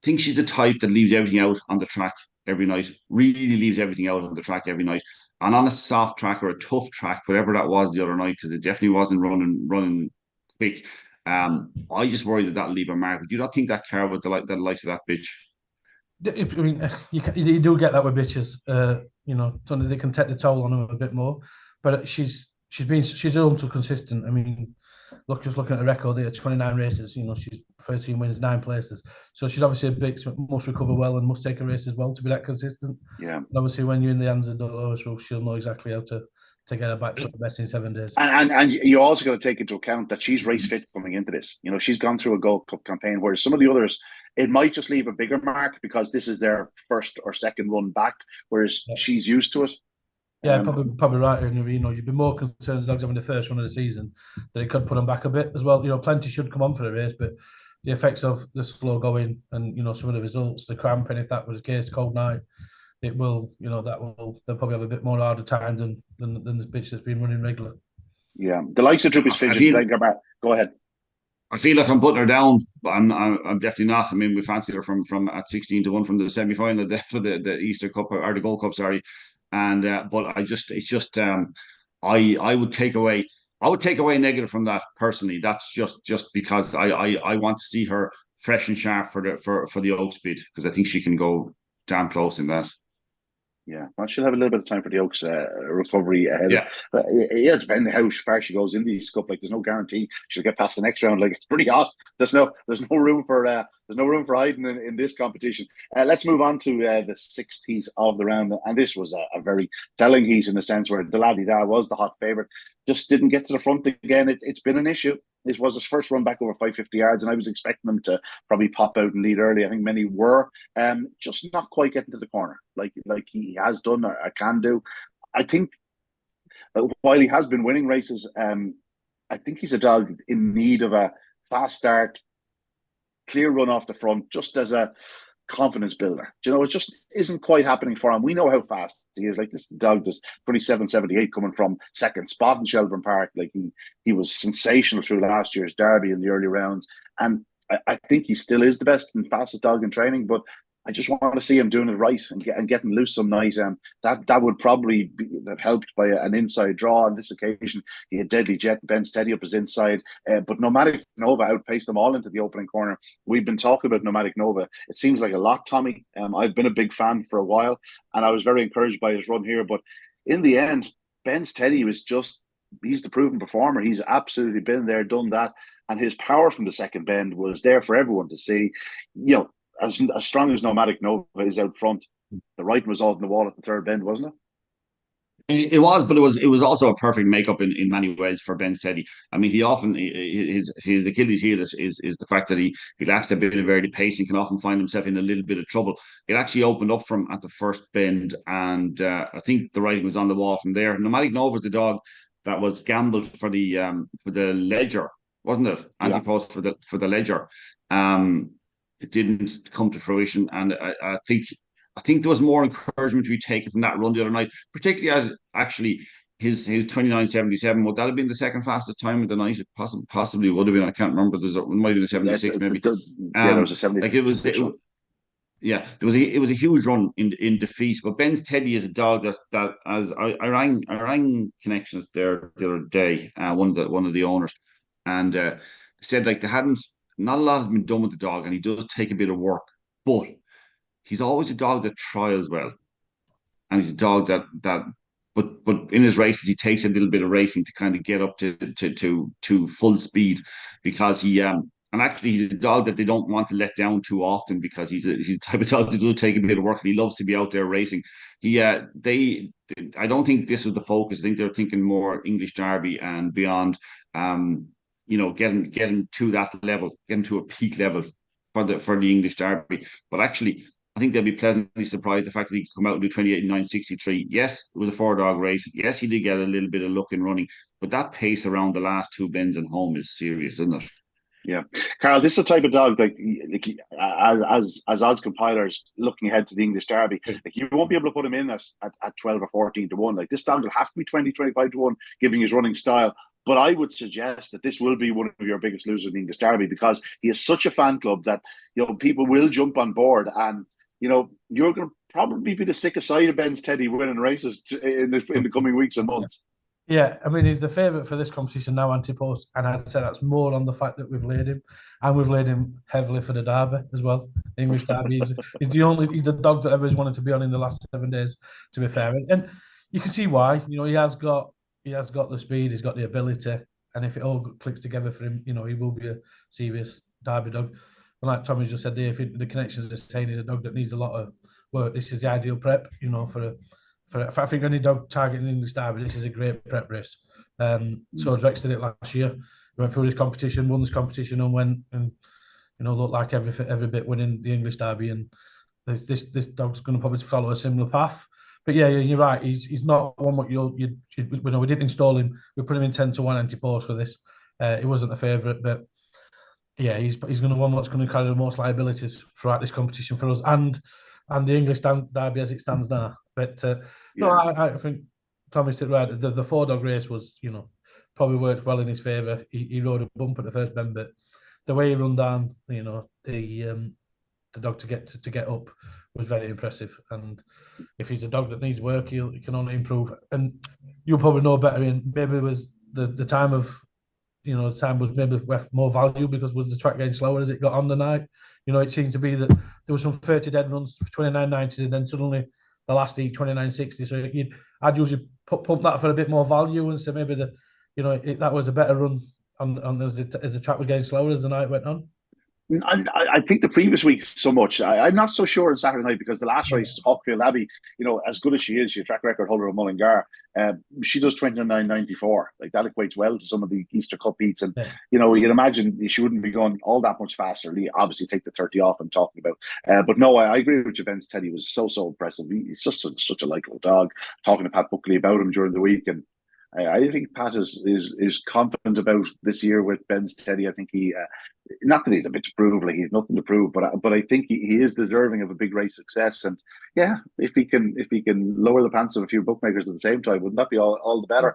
she's the type that leaves everything out on the track every night. Really leaves everything out on the track every night. And on a soft track or a tough track, whatever that was the other night, because it definitely wasn't running quick. I just worry that'll leave a mark. But do you not think that car with the likes of that bitch? I mean, you do get that with bitches. Something they can take the toll on them a bit more. But she's ultra consistent. I mean, looking at the record there, 29 races. She's 13 wins, 9 places. So she's obviously a big, must recover well and must take a race as well to be that consistent. Yeah. And obviously, when you're in the hands of Dolores Ruff, she'll know exactly how to get her back to the best in 7 days. And you also got to take into account that she's race fit coming into this. She's gone through a Gold Cup campaign, whereas some of the others, it might just leave a bigger mark because this is their first or second run back, whereas she's used to it. Yeah, probably right. And you'd be more concerned as dogs having the first run of the season that it could put them back a bit as well. Plenty should come on for the race, but the effects of the slow going and some of the results, the cramping, if that was the case, cold night, it will, they'll probably have a bit more harder time than the bitch that's been running regular. Yeah, the likes of Droopy's Fidget. Go ahead. I feel like I'm putting her down, but I'm definitely not. I mean, we fancied her from at 16-1 from the semi-final for the Easter Cup or the Gold Cup, sorry. And but I would take away negative from that personally. That's just because I want to see her fresh and sharp for the Oaks bid, because I think she can go damn close in that. Yeah, well, she'll have a little bit of time for the Oaks recovery ahead. Yeah, but depending how far she goes in the East Cup, like there's no guarantee she'll get past the next round. Like it's pretty hot. There's no room for hiding in this competition. Let's move on to the sixth heat of the round, and this was a very telling heat in the sense where the Laddie Da was the hot favourite, just didn't get to the front again. It's been an issue. This was his first run back over 550 yards, and I was expecting him to probably pop out and lead early. I think many were, just not quite getting to the corner like he has done or can do. I think while he has been winning races, I think he's a dog in need of a fast start, clear run off the front, just as a confidence builder. It just isn't quite happening for him. We know how fast he is. Like this dog does 27.78 coming from second spot in Shelburne Park. Like he was sensational through last year's Derby in the early rounds. And I think he still is the best and fastest dog in training, but I just want to see him doing it right and getting loose some night. That would probably have helped by an inside draw on this occasion. He had Deadly Jet, Ben Steady up his inside, but Nomadic Nova outpaced them all into the opening corner. We've been talking about Nomadic Nova. It seems like a lot, Tommy. I've been a big fan for a while, and I was very encouraged by his run here. But in the end, Ben Steady he's the proven performer. He's absolutely been there, done that, and his power from the second bend was there for everyone to see. As strong as Nomadic Nova is out front, the writing was all on the wall at the third bend, wasn't it? It was, but it was also a perfect makeup in many ways for Ben Steady. I mean, he often his Achilles heel is the fact that he lacks a bit of early pace and can often find himself in a little bit of trouble. It actually opened up from at the first bend, and I think the writing was on the wall from there. Nomadic Nova was the dog that was gambled for the Ledger, wasn't it? Anti-post for the Ledger. It didn't come to fruition, and I think there was more encouragement to be taken from that run the other night, particularly as actually his 29.77, would that have been the second fastest time of the night? It possibly would have been. I can't remember. It might have been a 76 maybe. There was a 76. Like it was a huge run in defeat. But Ben Steady is a dog that as I rang Connections there the other day, one of the owners, and said like not a lot has been done with the dog, and he does take a bit of work, but he's always a dog that trials well, and he's a dog that but in his races he takes a little bit of racing to kind of get up to full speed, because he and And actually, he's a dog that they don't want to let down too often, because he's the type of dog that does take a bit of work, and he loves to be out there racing. I don't think this was the focus. I think they're thinking more English Derby and beyond. Getting to that level, getting to a peak level for the English Derby. But actually, I think they'll be pleasantly surprised the fact that he could come out and do 28 and 963. Yes, it was a 4-dog race. Yes, he did get a little bit of luck in running, but that pace around the last 2 bends and home is serious, isn't it? Yeah, Carl, this is the type of dog like as odds compilers looking ahead to the English Derby, like you won't be able to put him in at 12 or 14 to 1. Like this dog will have to be 20, 25 to 1, given his running style. But I would suggest that this will be one of your biggest losers in the English Derby, because he is such a fan club that people will jump on board, and you're going to probably be the sickest side of Ben's Teddy winning races in the coming weeks and months. Yeah, I mean, he's the favourite for this competition now, anti-post, and I'd say that's more on the fact that we've laid him, and we've laid him heavily for the Derby as well. The English Derby, he's the dog that everybody's wanted to be on in the last 7 days. To be fair, and you can see why. He has got the speed, he's got the ability, and if it all clicks together for him, he will be a serious Derby dog. And like Tommy just said there, if the connections are saying he's a dog that needs a lot of work, this is the ideal prep, for I think any dog targeting English Derby, this is a great prep race. So Drex did it last year. He went through this competition, won this competition, and went and looked like every bit winning the English Derby. And this dog's going to probably follow a similar path. But yeah, you're right. He's not one what we didn't install him. We put him in 10 to 1 anti-post for this. He wasn't a favourite, but yeah, he's going to one what's going to carry the most liabilities throughout this competition for us and the English Derby as it stands now. But no, I think Tommy's right. The 4-dog race was, probably worked well in his favour. He rode a bump at the first bend, but the way he run down, the dog to get up was very impressive. And if he's a dog that needs work, he can only improve. And you'll probably know better. Maybe it was the time of, the time was maybe worth more value because was the track getting slower as it got on the night. It seemed to be that there was some 30 dead runs, 29.90s, and then suddenly the last heat 29.60. So I'd usually pump that for a bit more value and say maybe that was a better run on as the track was getting slower as the night went on. I think the previous week so much. I'm not so sure on Saturday night because the last race, Hawkfield Abbey, as good as she is, she's a track record holder of Mullingar. She does 29.94. Like that equates well to some of the Easter Cup heats, and you'd imagine she wouldn't be going all that much faster. Obviously, take the 30 off. I'm talking about, but no, I agree with you. Ben's Teddy was so impressive. He's just such a likable dog. Talking to Pat Buckley about him during the week, and I think Pat is confident about this year with Ben's Teddy. I think he, not that he's a bit to prove, like he's nothing to prove, but I think he is deserving of a big race success. And yeah, if he can lower the pants of a few bookmakers at the same time, wouldn't that be all the better?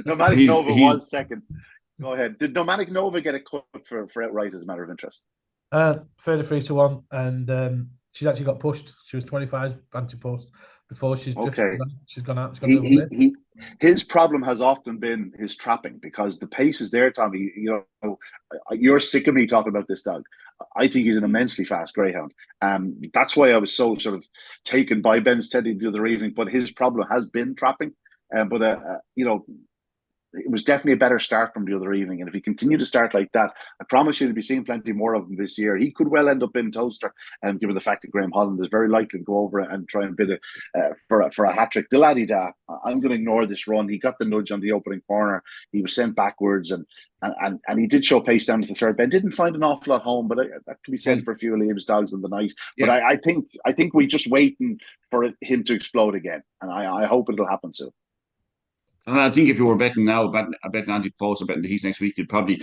Nomadic Nova was second. Go ahead. Did Nomadic Nova get a cut for outright as a matter of interest? 33 to 1, and she's actually got pushed. She was 25 anti-post before she's okay. She's gone out. His problem has often been his trapping because the pace is there, Tommy. You're sick of me talking about this dog. I think he's an immensely fast greyhound. That's why I was so sort of taken by Ben's Teddy the other evening. But his problem has been trapping. It was definitely a better start from the other evening. And if he continued to start like that, I promise you to be seeing plenty more of him this year. He could well end up in Tolster, given the fact that Graham Holland is very likely to go over and try and bid for a hat-trick. The laddie da, I'm going to ignore this run. He got the nudge on the opening corner. He was sent backwards and he did show pace down to the third bend. Didn't find an awful lot home, but that can be said for a few of Liam's dogs in the night. Yeah. But I think we're just waiting for him to explode again. And I hope it'll happen soon. And I think if you were betting now, betting anti-post or betting the heats next week, you'd probably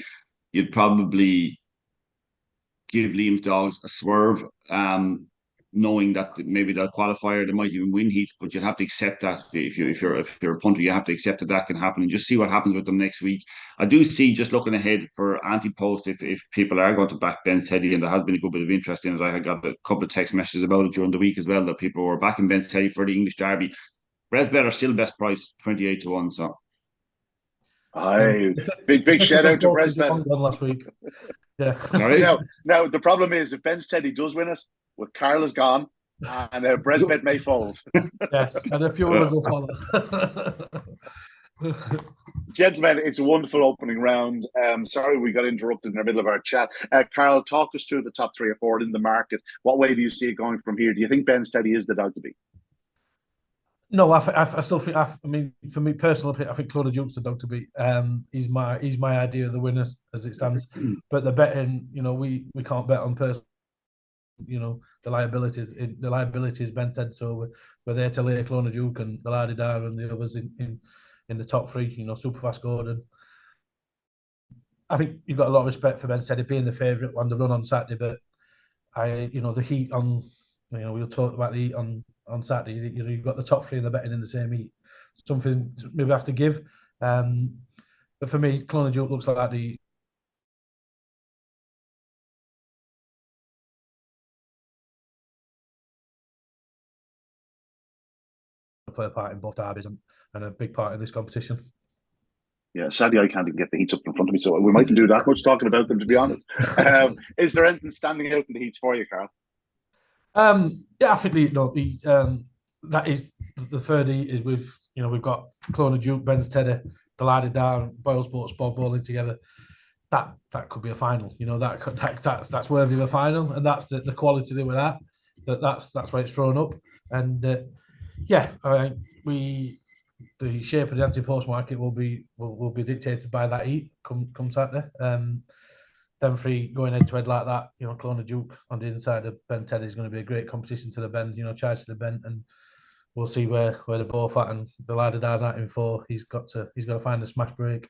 give Liam's dogs a swerve, knowing that maybe they'll qualifier, they might even win heats, but you'd have to accept that if you're a punter, you have to accept that can happen and just see what happens with them next week. I do see, just looking ahead for anti-post, if people are going to back Ben's Teddy, and there has been a good bit of interest in it. I got a couple of text messages about it during the week as well, that people were backing Ben's Teddy for the English Derby. Resbet are still best price, 28 to 1. So, big shout out to Resbet last week. Yeah. Sorry. Now the problem is if Ben's Teddy does win it, well, Carl is gone, and Resbet may fold. Yes, and a few others will follow. Gentlemen, it's a wonderful opening round. Sorry we got interrupted in the middle of our chat. Carl, talk us through the top 3 or 4 in the market. What way do you see it going from here? Do you think Ben Steady is the dog to beat? No, I still think. I mean, for me personally, I think Clona Duke's the dog to beat. He's my idea of the winners as it stands. But the betting, we can't bet on person. The liabilities Ben said, so we're there to lay Clona Duke and the Ladidar and the others in the top 3. Superfast Gordon. I think you've got a lot of respect for Ben Steady being the favourite on the run on Saturday, but the heat on. We'll talk about the heat on Saturday. You've got the top 3 in the betting in the same heat. Something maybe have to give. But for me, Clona Duke looks like the play a part in both derbies and a big part in this competition. Yeah, sadly, I can't even get the heats up in front of me, so we mightn't do that much talking about them, to be honest. Is there anything standing out in the heats for you, Carl? Yeah, I think that is the third heat is we've got Clona Duke, Ben's Teddy, the Ladidar, Boyle Sports, Bob Bowling together. That could be a final. That's worthy of a final, and that's the quality that we're at. That's why it's thrown up, and the shape of the anti-post market will be dictated by that heat come Saturday. Them 3 going head to head like that, Clona Duke on the inside of Ben Teddy is going to be a great competition to the bend, charge to the bend, and we'll see where they're both at. And the Ladidar's at in 4. He's got to find a smash break.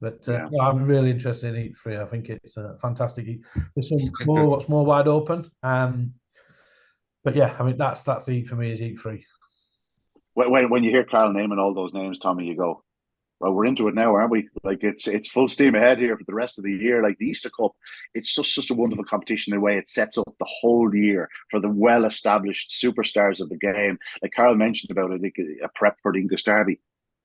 But I'm really interested in heat 3. I think it's a fantastic heat. There's what's more wide open. But yeah, I mean that's the heat for me is heat 3. When you hear Carl naming all those names, Tommy, you go, well, we're into it now, aren't we? Like it's full steam ahead here for the rest of the year. Like the Easter Cup, it's just such a wonderful competition in the way it sets up the whole year for the well-established superstars of the game. Like Carl mentioned about it, like a prep for the English Derby.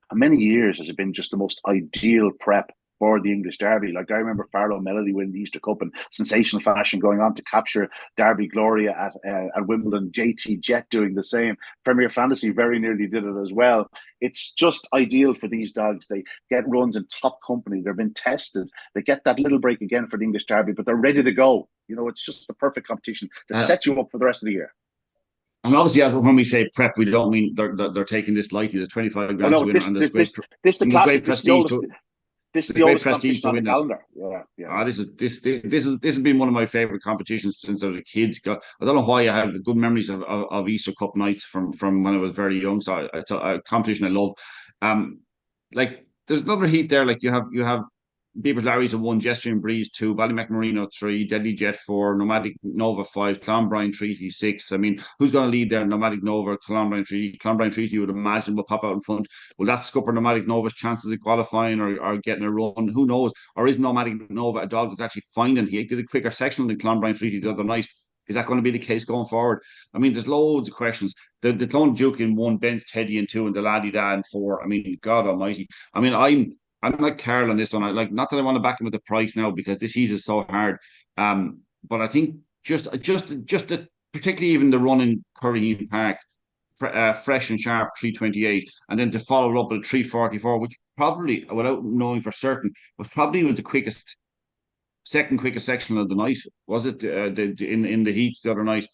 How many years has it been just the most ideal prep for the English Derby? Like I remember Farlow Melody winning the Easter Cup in sensational fashion, going on to capture Derby Gloria at Wimbledon. JT Jet doing the same. Premier Fantasy very nearly did it as well. It's just ideal for these dogs. They get runs in top company. They've been tested. They get that little break again for the English Derby, but they're ready to go. It's just the perfect competition to set you up for the rest of the year. And obviously, as when we say prep, we don't mean they're taking this lightly. There's 25 grand to win, and there's great prestige to it. This is the oldest competition on the calendar. Yeah. This has been one of my favorite competitions since I was a kid. I don't know why I have good memories of Easter Cup nights from when I was very young. So it's a competition I love. Like there's another heat there. Like you have Beavers Larry's 1, Gesturing Breeze 2, Ballymacmarino 3, Deadly Jet 4, Nomadic Nova 5, Clonbrine Treaty 6. I mean, who's going to lead there? Nomadic Nova, Clonbrine Treaty. Clonbrine Treaty, you would imagine, will pop out in front. Will that scupper Nomadic Nova's chances of qualifying or getting a run? Who knows? Or is Nomadic Nova a dog that's actually finding? He did a quicker sectional than Clonbrine Treaty the other night. Is that going to be the case going forward? I mean, there's loads of questions. The Clone Duke in 1, Ben's Teddy in 2, and the Ladidar in 4. I mean, God Almighty. I mean, I'm like Carl on this one. Not that I want to back him with the price now because this heat is so hard. But I think just particularly even the run in Curryhean Park, fresh and sharp 328, and then to follow up with a 344, which probably, without knowing for certain, was the second quickest section of the night. Was it in the heats the other night?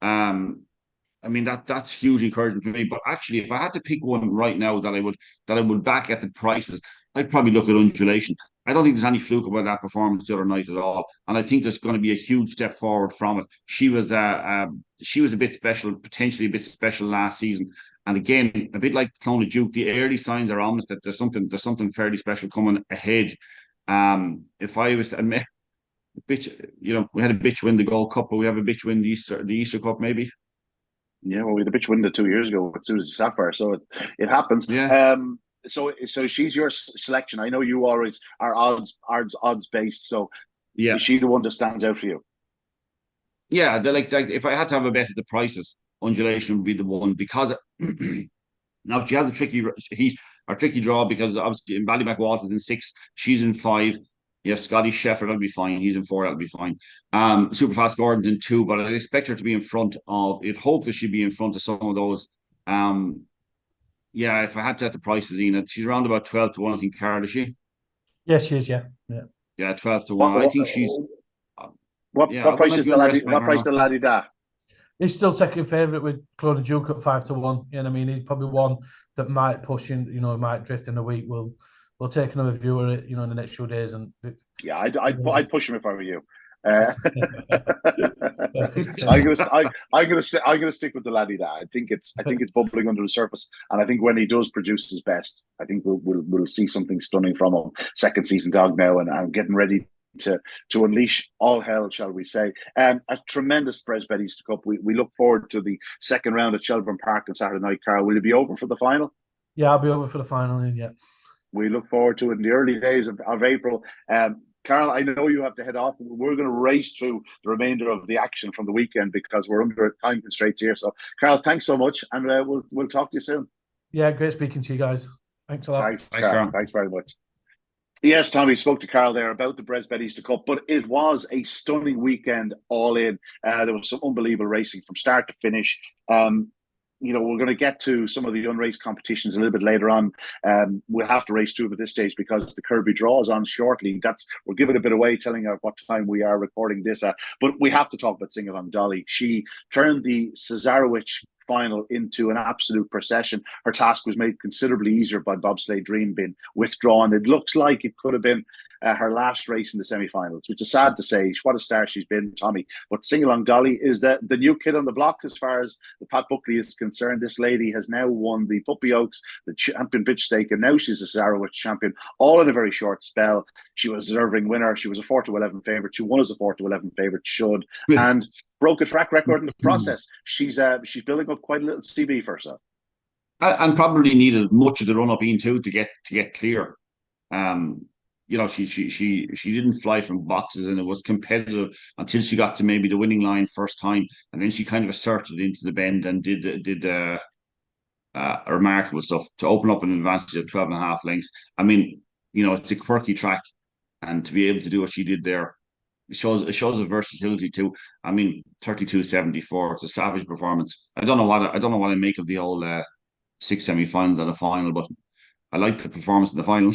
I mean that's hugely encouraging for me. But actually, if I had to pick one right now that I would back at the prices, I'd probably look at Undulation. I don't think there's any fluke about that performance the other night at all, and I think there's going to be a huge step forward from it. She was a bit special, potentially a bit special last season, and again, a bit like Clona Duke. The early signs are ominous that there's something fairly special coming ahead. If I was to admit, bitch, we had a bitch win the Gold Cup, but we have a bitch win the Easter Cup, maybe. Yeah, well, we had a bitch win it 2 years ago with Susie Sapphire, so it happens. Yeah. So she's your selection. I know you always are odds based. So is she the one that stands out for you? Yeah, like if I had to have a bet at the prices, Undulation would be the one because now she has a tricky draw because obviously in Ballymacwalters in 6, she's in 5. Yeah, Scotty Sheffer, that'll be fine. He's in 4, that'll be fine. Superfast Gordon's in 2, but I'd expect her to be in front of. I'd hope that she'd be in front of some of those Yeah, if I had to set the prices, Enid, she's around about 12 to 1, I think, Carl, is she? Yes, she is. Yeah, yeah. Yeah, 12 to 1. What I what think she's, yeah, I what wouldn't price like is to the laddie? underestimate What her price now. the laddie da? He's still second favourite with Claude Duke at 5 to 1. You know what I mean? He's probably one that might push in. You know, might drift in a week. We'll take another view of it. You know, in the next few days and. Yeah, I'd push him if I were you. I'm gonna stick with the laddie da. I think it's bubbling under the surface, and I think when he does produce his best, I think we'll see something stunning from him. Second season dog now, and I'm getting ready to unleash all hell, shall we say? A tremendous Bresbet Easter Cup. We look forward to the second round at Shelburne Park on Saturday night. Carl, will you be over for the final? Yeah, I'll be over for the final. Yeah. We look forward to it in the early days of April. Carl, I know you have to head off. We're going to race through the remainder of the action from the weekend because we're under time constraints here. So, Carl, thanks so much, and we'll talk to you soon. Yeah, great speaking to you guys. Thanks a lot. Thanks, Carl. Thanks very much. Yes, Tommy spoke to Carl there about the Bresbet Easter Cup, but it was a stunning weekend all in. There was some unbelievable racing from start to finish. We're going to get to some of the unraced competitions a little bit later on. We'll have to race through at this stage because the Kirby draw is on shortly. We're giving a bit away, telling her what time we are recording this at. But we have to talk about Sing Along Dolly. She turned the Cesarewitch final into an absolute procession. Her task was made considerably easier by Bobsleigh Dream being withdrawn. It looks like it could have been her last race in the semi-finals, which is sad to say. What a star she's been, Tommy. But Sing Along Dolly is the new kid on the block as far as the Pat Buckley is concerned. This lady has now won the Puppy Oaks, the champion bitch stake, and now she's a Cesarewitch champion, all in a very short spell. She was a deserving winner. She was a 4-11 favourite. She won as a 4-11 favourite, and broke a track record in the process. She's building up quite a little CV for herself. And probably needed much of the run up in too to get clear. She didn't fly from boxes, and it was competitive until she got to maybe the winning line first time, and then she kind of asserted into the bend and did remarkable stuff to open up an advantage of 12.5 lengths. I mean, it's a quirky track, and to be able to do what she did there, it shows a versatility too. I mean, 32.74. It's a savage performance. I don't know what I make of the whole 6 semi-finals and a final, but I like the performance in the final.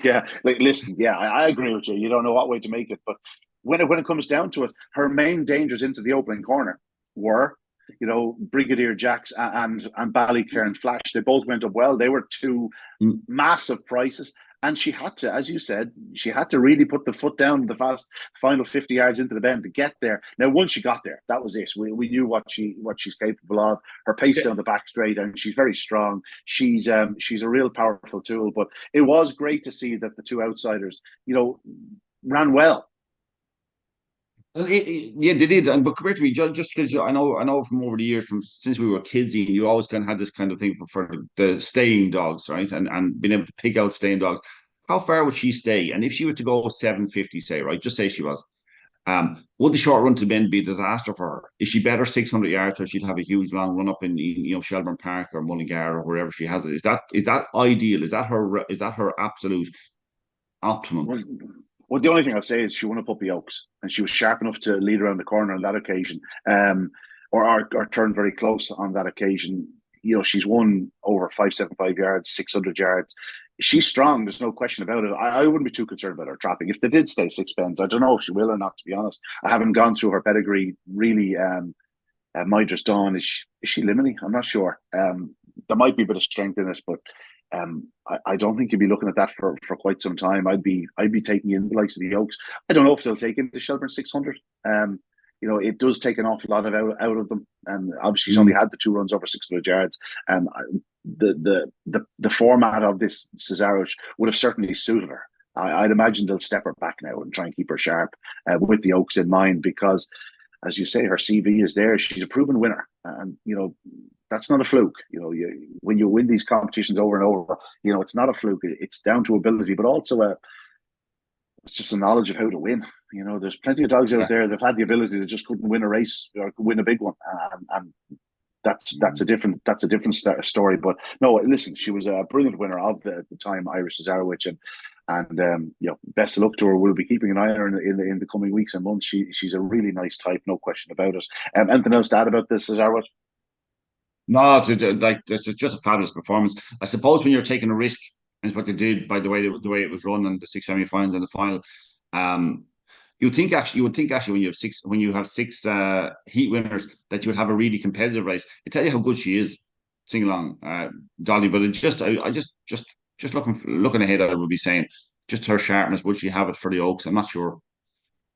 Yeah, listen, yeah, I agree with you. You don't know what way to make it, but when it comes down to it, her main dangers into the opening corner were, Brigadier Jacks and Ballycairn Flash. They both went up well. They were two massive prices, and she had to, as you said, really put the foot down the final 50 yards into the bend to get there. Now, once she got there, that was it. We knew what she's capable of. Her pace down the back straight, and she's very strong. She's a real powerful tool. But it was great to see that the two outsiders, ran well. Yeah, they did. But compared to me, just because I know from over the years, since we were kids, Ian, you always kind of had this kind of thing for the staying dogs, right? And being able to pick out staying dogs. How far would she stay? And if she was to go 750, say, right, just say she was, would the short run to bend be a disaster for her? Is she better 600 yards, or she'd have a huge long run up in Shelburne Park or Mullingar or wherever she has it? Is that ideal? Is that her absolute optimum? Well, the only thing I'll say is she won a Puppy Oaks, and she was sharp enough to lead around the corner on that occasion, or turn very close on that occasion. She's won over 575 yards, 600 yards. She's strong. There's no question about it. I wouldn't be too concerned about her trapping. If they did stay 6 bends, I don't know if she will or not, to be honest. I haven't gone through her pedigree really. Midra's Dawn, is she limiting? I'm not sure. There might be a bit of strength in it, but I don't think you'd be looking at that for quite some time. I'd be taking in the likes of the Oaks. I don't know if they'll take in the Shelburne 600. It does take an awful lot out of them, and obviously she's only had the 2 runs over 600 yards. The format of this Cesarewitch would have certainly suited her. I'd imagine they'll step her back now and try and keep her sharp with the Oaks in mind, because, as you say, her CV is there. She's a proven winner, and that's not a fluke. When you win these competitions over and over, it's not a fluke. It's down to ability, but also it's just a knowledge of how to win. There's plenty of dogs out there that've had the ability that just couldn't win a race or win a big one, and that's a different story. But no, listen, she was a brilliant winner of the time, Irish Cesarewitch, and best of luck to her. We'll be keeping an eye on her in the coming weeks and months. She's a really nice type, no question about it. Anything else to add about this Cesarewitch? No, like this is just a fabulous performance. I suppose when you're taking a risk, is what they did by the way it was run and the six semi-finals and the final. Um, you would think actually when you have six heat winners that you would have a really competitive race. I tell you how good she is, sing along, Dolly. But just looking ahead, I would be saying just her sharpness. Would she have it for the Oaks? I'm not sure.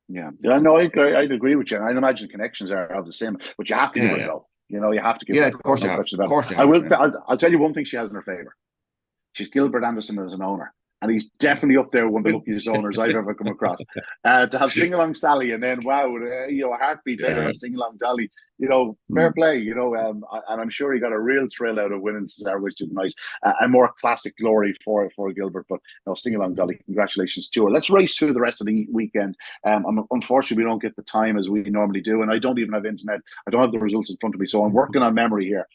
Yeah, yeah, no, I'd agree with you. And I'd imagine connections are the same, but you have to give Yeah, her a yeah, go. You have to give yeah. her a Of go. course No you have. Of question about it. course you I have. will. Yeah. I'll tell you one thing she has in her favor. She's Gilbert Anderson as an owner, and he's definitely up there one of the luckiest owners I've ever come across. To have Sing Along Sally, and then wow, a heartbeat later have Sing Along Dolly. Fair Mm. play. And I'm sure he got a real thrill out of winning Cesarewitch tonight. And more classic glory for Gilbert. But no, Sing Along Dolly, congratulations to her. Let's race through the rest of the weekend. Unfortunately, we don't get the time as we normally do, and I don't even have internet. I don't have the results in front of me, so I'm working on memory here.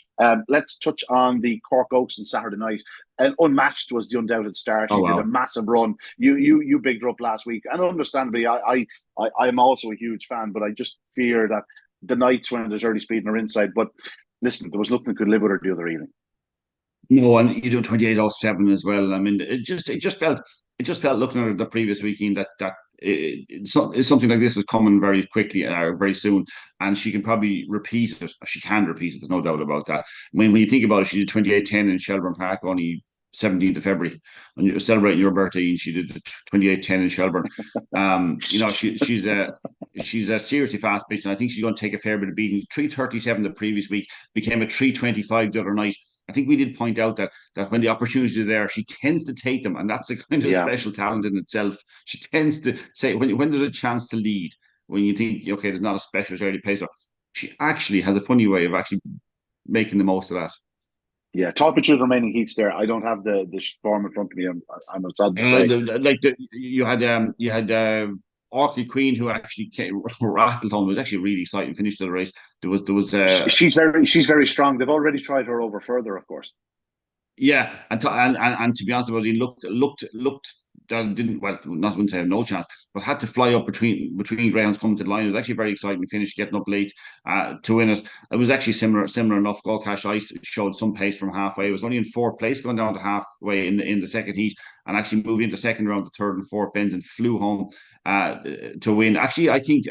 Let's touch on the Cork Oaks on Saturday night. And Unmatched was the undoubted star. Oh She did a wow. massive run. You bigged her up last week, and understandably, I'm also a huge fan. But I just fear that the nights when there's early speed in her inside. But listen, there was nothing that could live with her the other evening. No, and you do 28:07 as well. I mean, it just felt looking at it the previous weekend it's something like this was coming very quickly, very soon, and she can probably repeat it. She can repeat it. There's no doubt about that. When you think about it, she did 28:10 in Shelburne Park only 17th of February, and you're celebrating your birthday, and she did 28:10 in Shelburne. She's a seriously fast bitch, and I think she's going to take a fair bit of beating. 3:37 the previous week became a 3:25 the other night. I think we did point out that when the opportunities are there, she tends to take them, and that's a kind of Yeah, special talent in itself. She tends to say when there's a chance to lead, when you think okay, there's not a specialist early pace, but she actually has a funny way of actually making the most of that. yeah. Talk me through the remaining heats there. I don't have the form in front of me. I'm sad to Uh, say. you had Orkney Queen who actually rattled home. It was actually a really exciting finish to the race. She's very strong. They've already tried her over further, of course. Yeah, and to be honest about it, he looked didn't well not wouldn't say have no chance, but had to fly up between Greyhounds coming to the line. It was actually a very exciting finish, getting up late to win it. It was actually similar enough. Gold Cash Ice showed some pace from halfway. It was only in fourth place going down to halfway in the second heat, and actually moved into second round, the third and fourth bends, and flew home to win. Actually, I think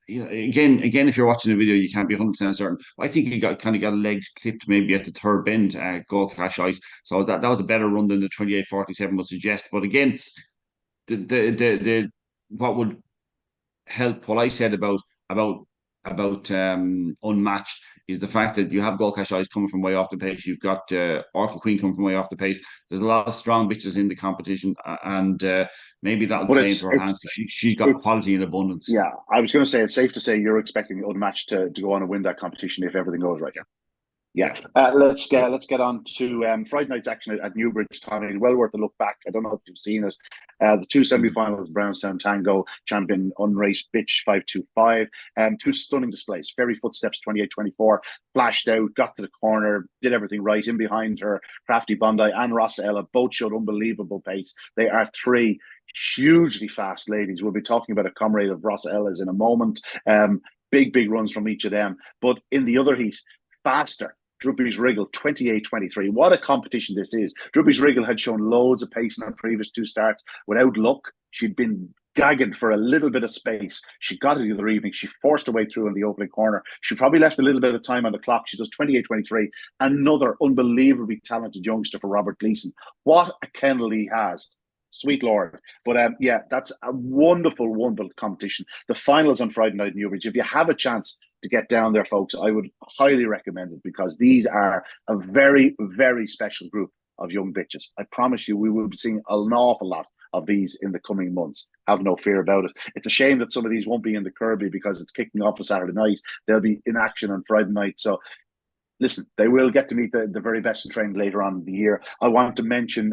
again, if you're watching the video, you can't be 100% certain. I think he got legs clipped maybe at the third bend, Gold Cash Ice. So that was a better run than the 28:47 would suggest. But again, the what would help what I said about unmatched is the fact that you have Gold Cash Eyes coming from way off the pace. You've got Orca Queen coming from way off the pace. There's a lot of strong bitches in the competition, and maybe that'll But play into her hands because she's got it's quality in abundance. yeah. I was going to say it's safe to say you're expecting Unmatched to go on and win that competition if everything goes right. Yeah, let's get on to Friday night's action at Newbridge, Tommy. Well worth a look back. I don't know if you've seen it. The two semi-finals, Brownstown Tango, champion unraced bitch 525. Two stunning displays. Fairy Footsteps 28-24, flashed out, got to the corner, did everything right. In behind her, Crafty Bondi and Rossa Ella both showed unbelievable pace. They are three hugely fast ladies. We'll be talking about a comrade of Rossa Ella's in a moment. Big runs from each of them. But in the other heat, faster. Droopy's Wriggle 28-23. What a competition this is. Droopy's Wriggle had shown loads of pace in her previous two starts. Without luck, she'd been gagging for a little bit of space. She got it the other evening. She forced her way through in the opening corner. She probably left a little bit of time on the clock. She does 28-23. Another unbelievably talented youngster for Robert Gleason. What a kennel he has. Sweet Lord. But yeah, that's a wonderful competition. The finals on Friday night in Newbridge. If you have a chance to get down there, folks, I would highly recommend it because these are a very, very special group of young bitches. I promise you, we will be seeing an awful lot of these in the coming months. Have no fear about it. It's a shame that some of these won't be in the Kirby because it's kicking off on Saturday night. They'll be in action on Friday night. So listen, they will get to meet the very best in training later on in the year. I want to mention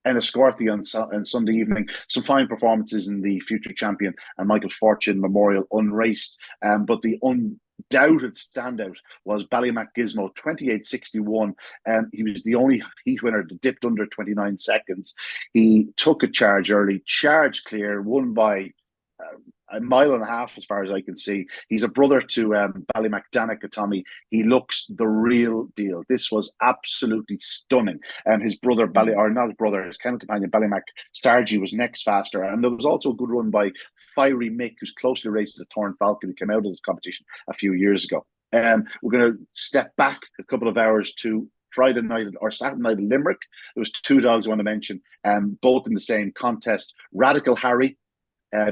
Enniscorthy on Sunday evening. Some fine performances in the future champion and Michael Fortune Memorial unraced. But the undoubted standout was Ballymac Gizmo 28-61. He was the only heat winner that dipped under 29 seconds. He took a charge early, charged clear, won by a mile and a half as far as I can see. He's a brother to Ballymac Tommy. He looks the real deal. This was absolutely stunning. His brother, his kennel companion, Ballymac Stargy, was next faster. And there was also a good run by Fiery Mick, who's closely raced the Torn Falcon, who came out of this competition a few years ago. We're going to step back a couple of hours to Friday night or Saturday night in Limerick. There was 2 dogs I want to mention, both in the same contest. Radical Harry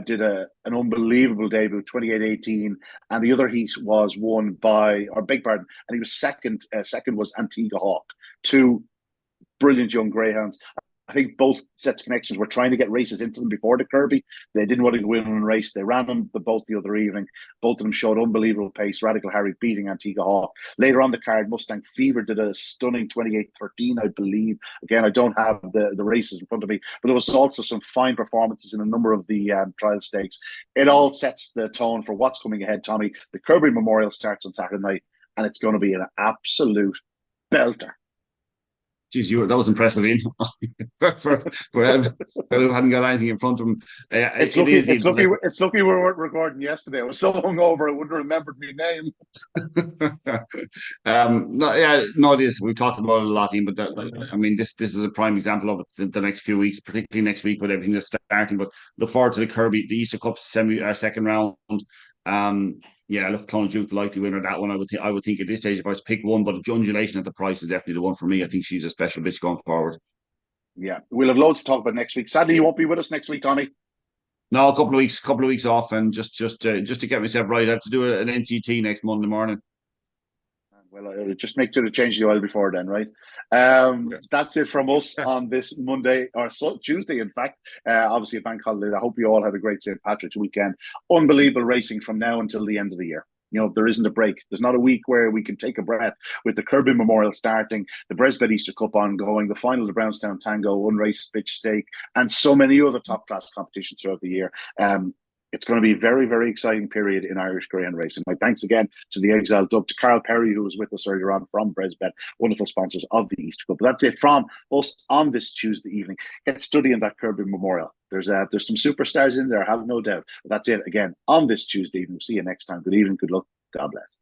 did an unbelievable debut, 28-18, and the other heat was won by, or beg pardon, and he was second. Second was Antigua Hawk, 2 brilliant young greyhounds. I think both sets of connections were trying to get races into them before the Kirby. They didn't want to win one race. They ran them both the other evening. Both of them showed unbelievable pace. Radical Harry beating Antigua Hawk. Later on the card, Mustang Fever did a stunning 28-13, I believe. Again, I don't have the races in front of me, but there was also some fine performances in a number of the trial stakes. It all sets the tone for what's coming ahead, Tommy. The Kirby Memorial starts on Saturday night, and it's going to be an absolute belter. Geez, that was impressive, Ian. for who hadn't got anything in front of him. It's lucky we weren't recording yesterday. I was so hungover I wouldn't have remembered my name. It is. We've talked about it a lot, Ian, but this is a prime example of it. The next few weeks, particularly next week with everything that's starting. But look forward to the Kirby, the Easter Cup second round. Look, Clonard the likely winner of that one. I would think at this stage, if I was to pick one, but Undulation at the price is definitely the one for me. I think she's a special bitch going forward. Yeah, we'll have loads to talk about next week. Sadly, you won't be with us next week, Tommy. No, a couple of weeks off, and just to get myself right, I have to do an NCT next Monday morning. Well, I'll just make sure to change the oil before then, right? That's it from us on this Monday, or Tuesday, in fact. Obviously, a bank holiday. I hope you all had a great St. Patrick's weekend. Unbelievable racing from now until the end of the year. There isn't a break. There's not a week where we can take a breath with the Kirby Memorial starting, the Bresbet Easter Cup ongoing, the final of the Brownstown Tango, Unraced Bitch Stake, and so many other top-class competitions throughout the year. It's going to be a very, very exciting period in Irish greyhound racing. My thanks again to the Exile Dub, to Carl Perry, who was with us earlier on from Bresbet, wonderful sponsors of the Easter Cup. But that's it from us on this Tuesday evening. Get studying that Kirby Memorial. There's some superstars in there, I have no doubt. But that's it again on this Tuesday evening. See you next time. Good evening, good luck. God bless.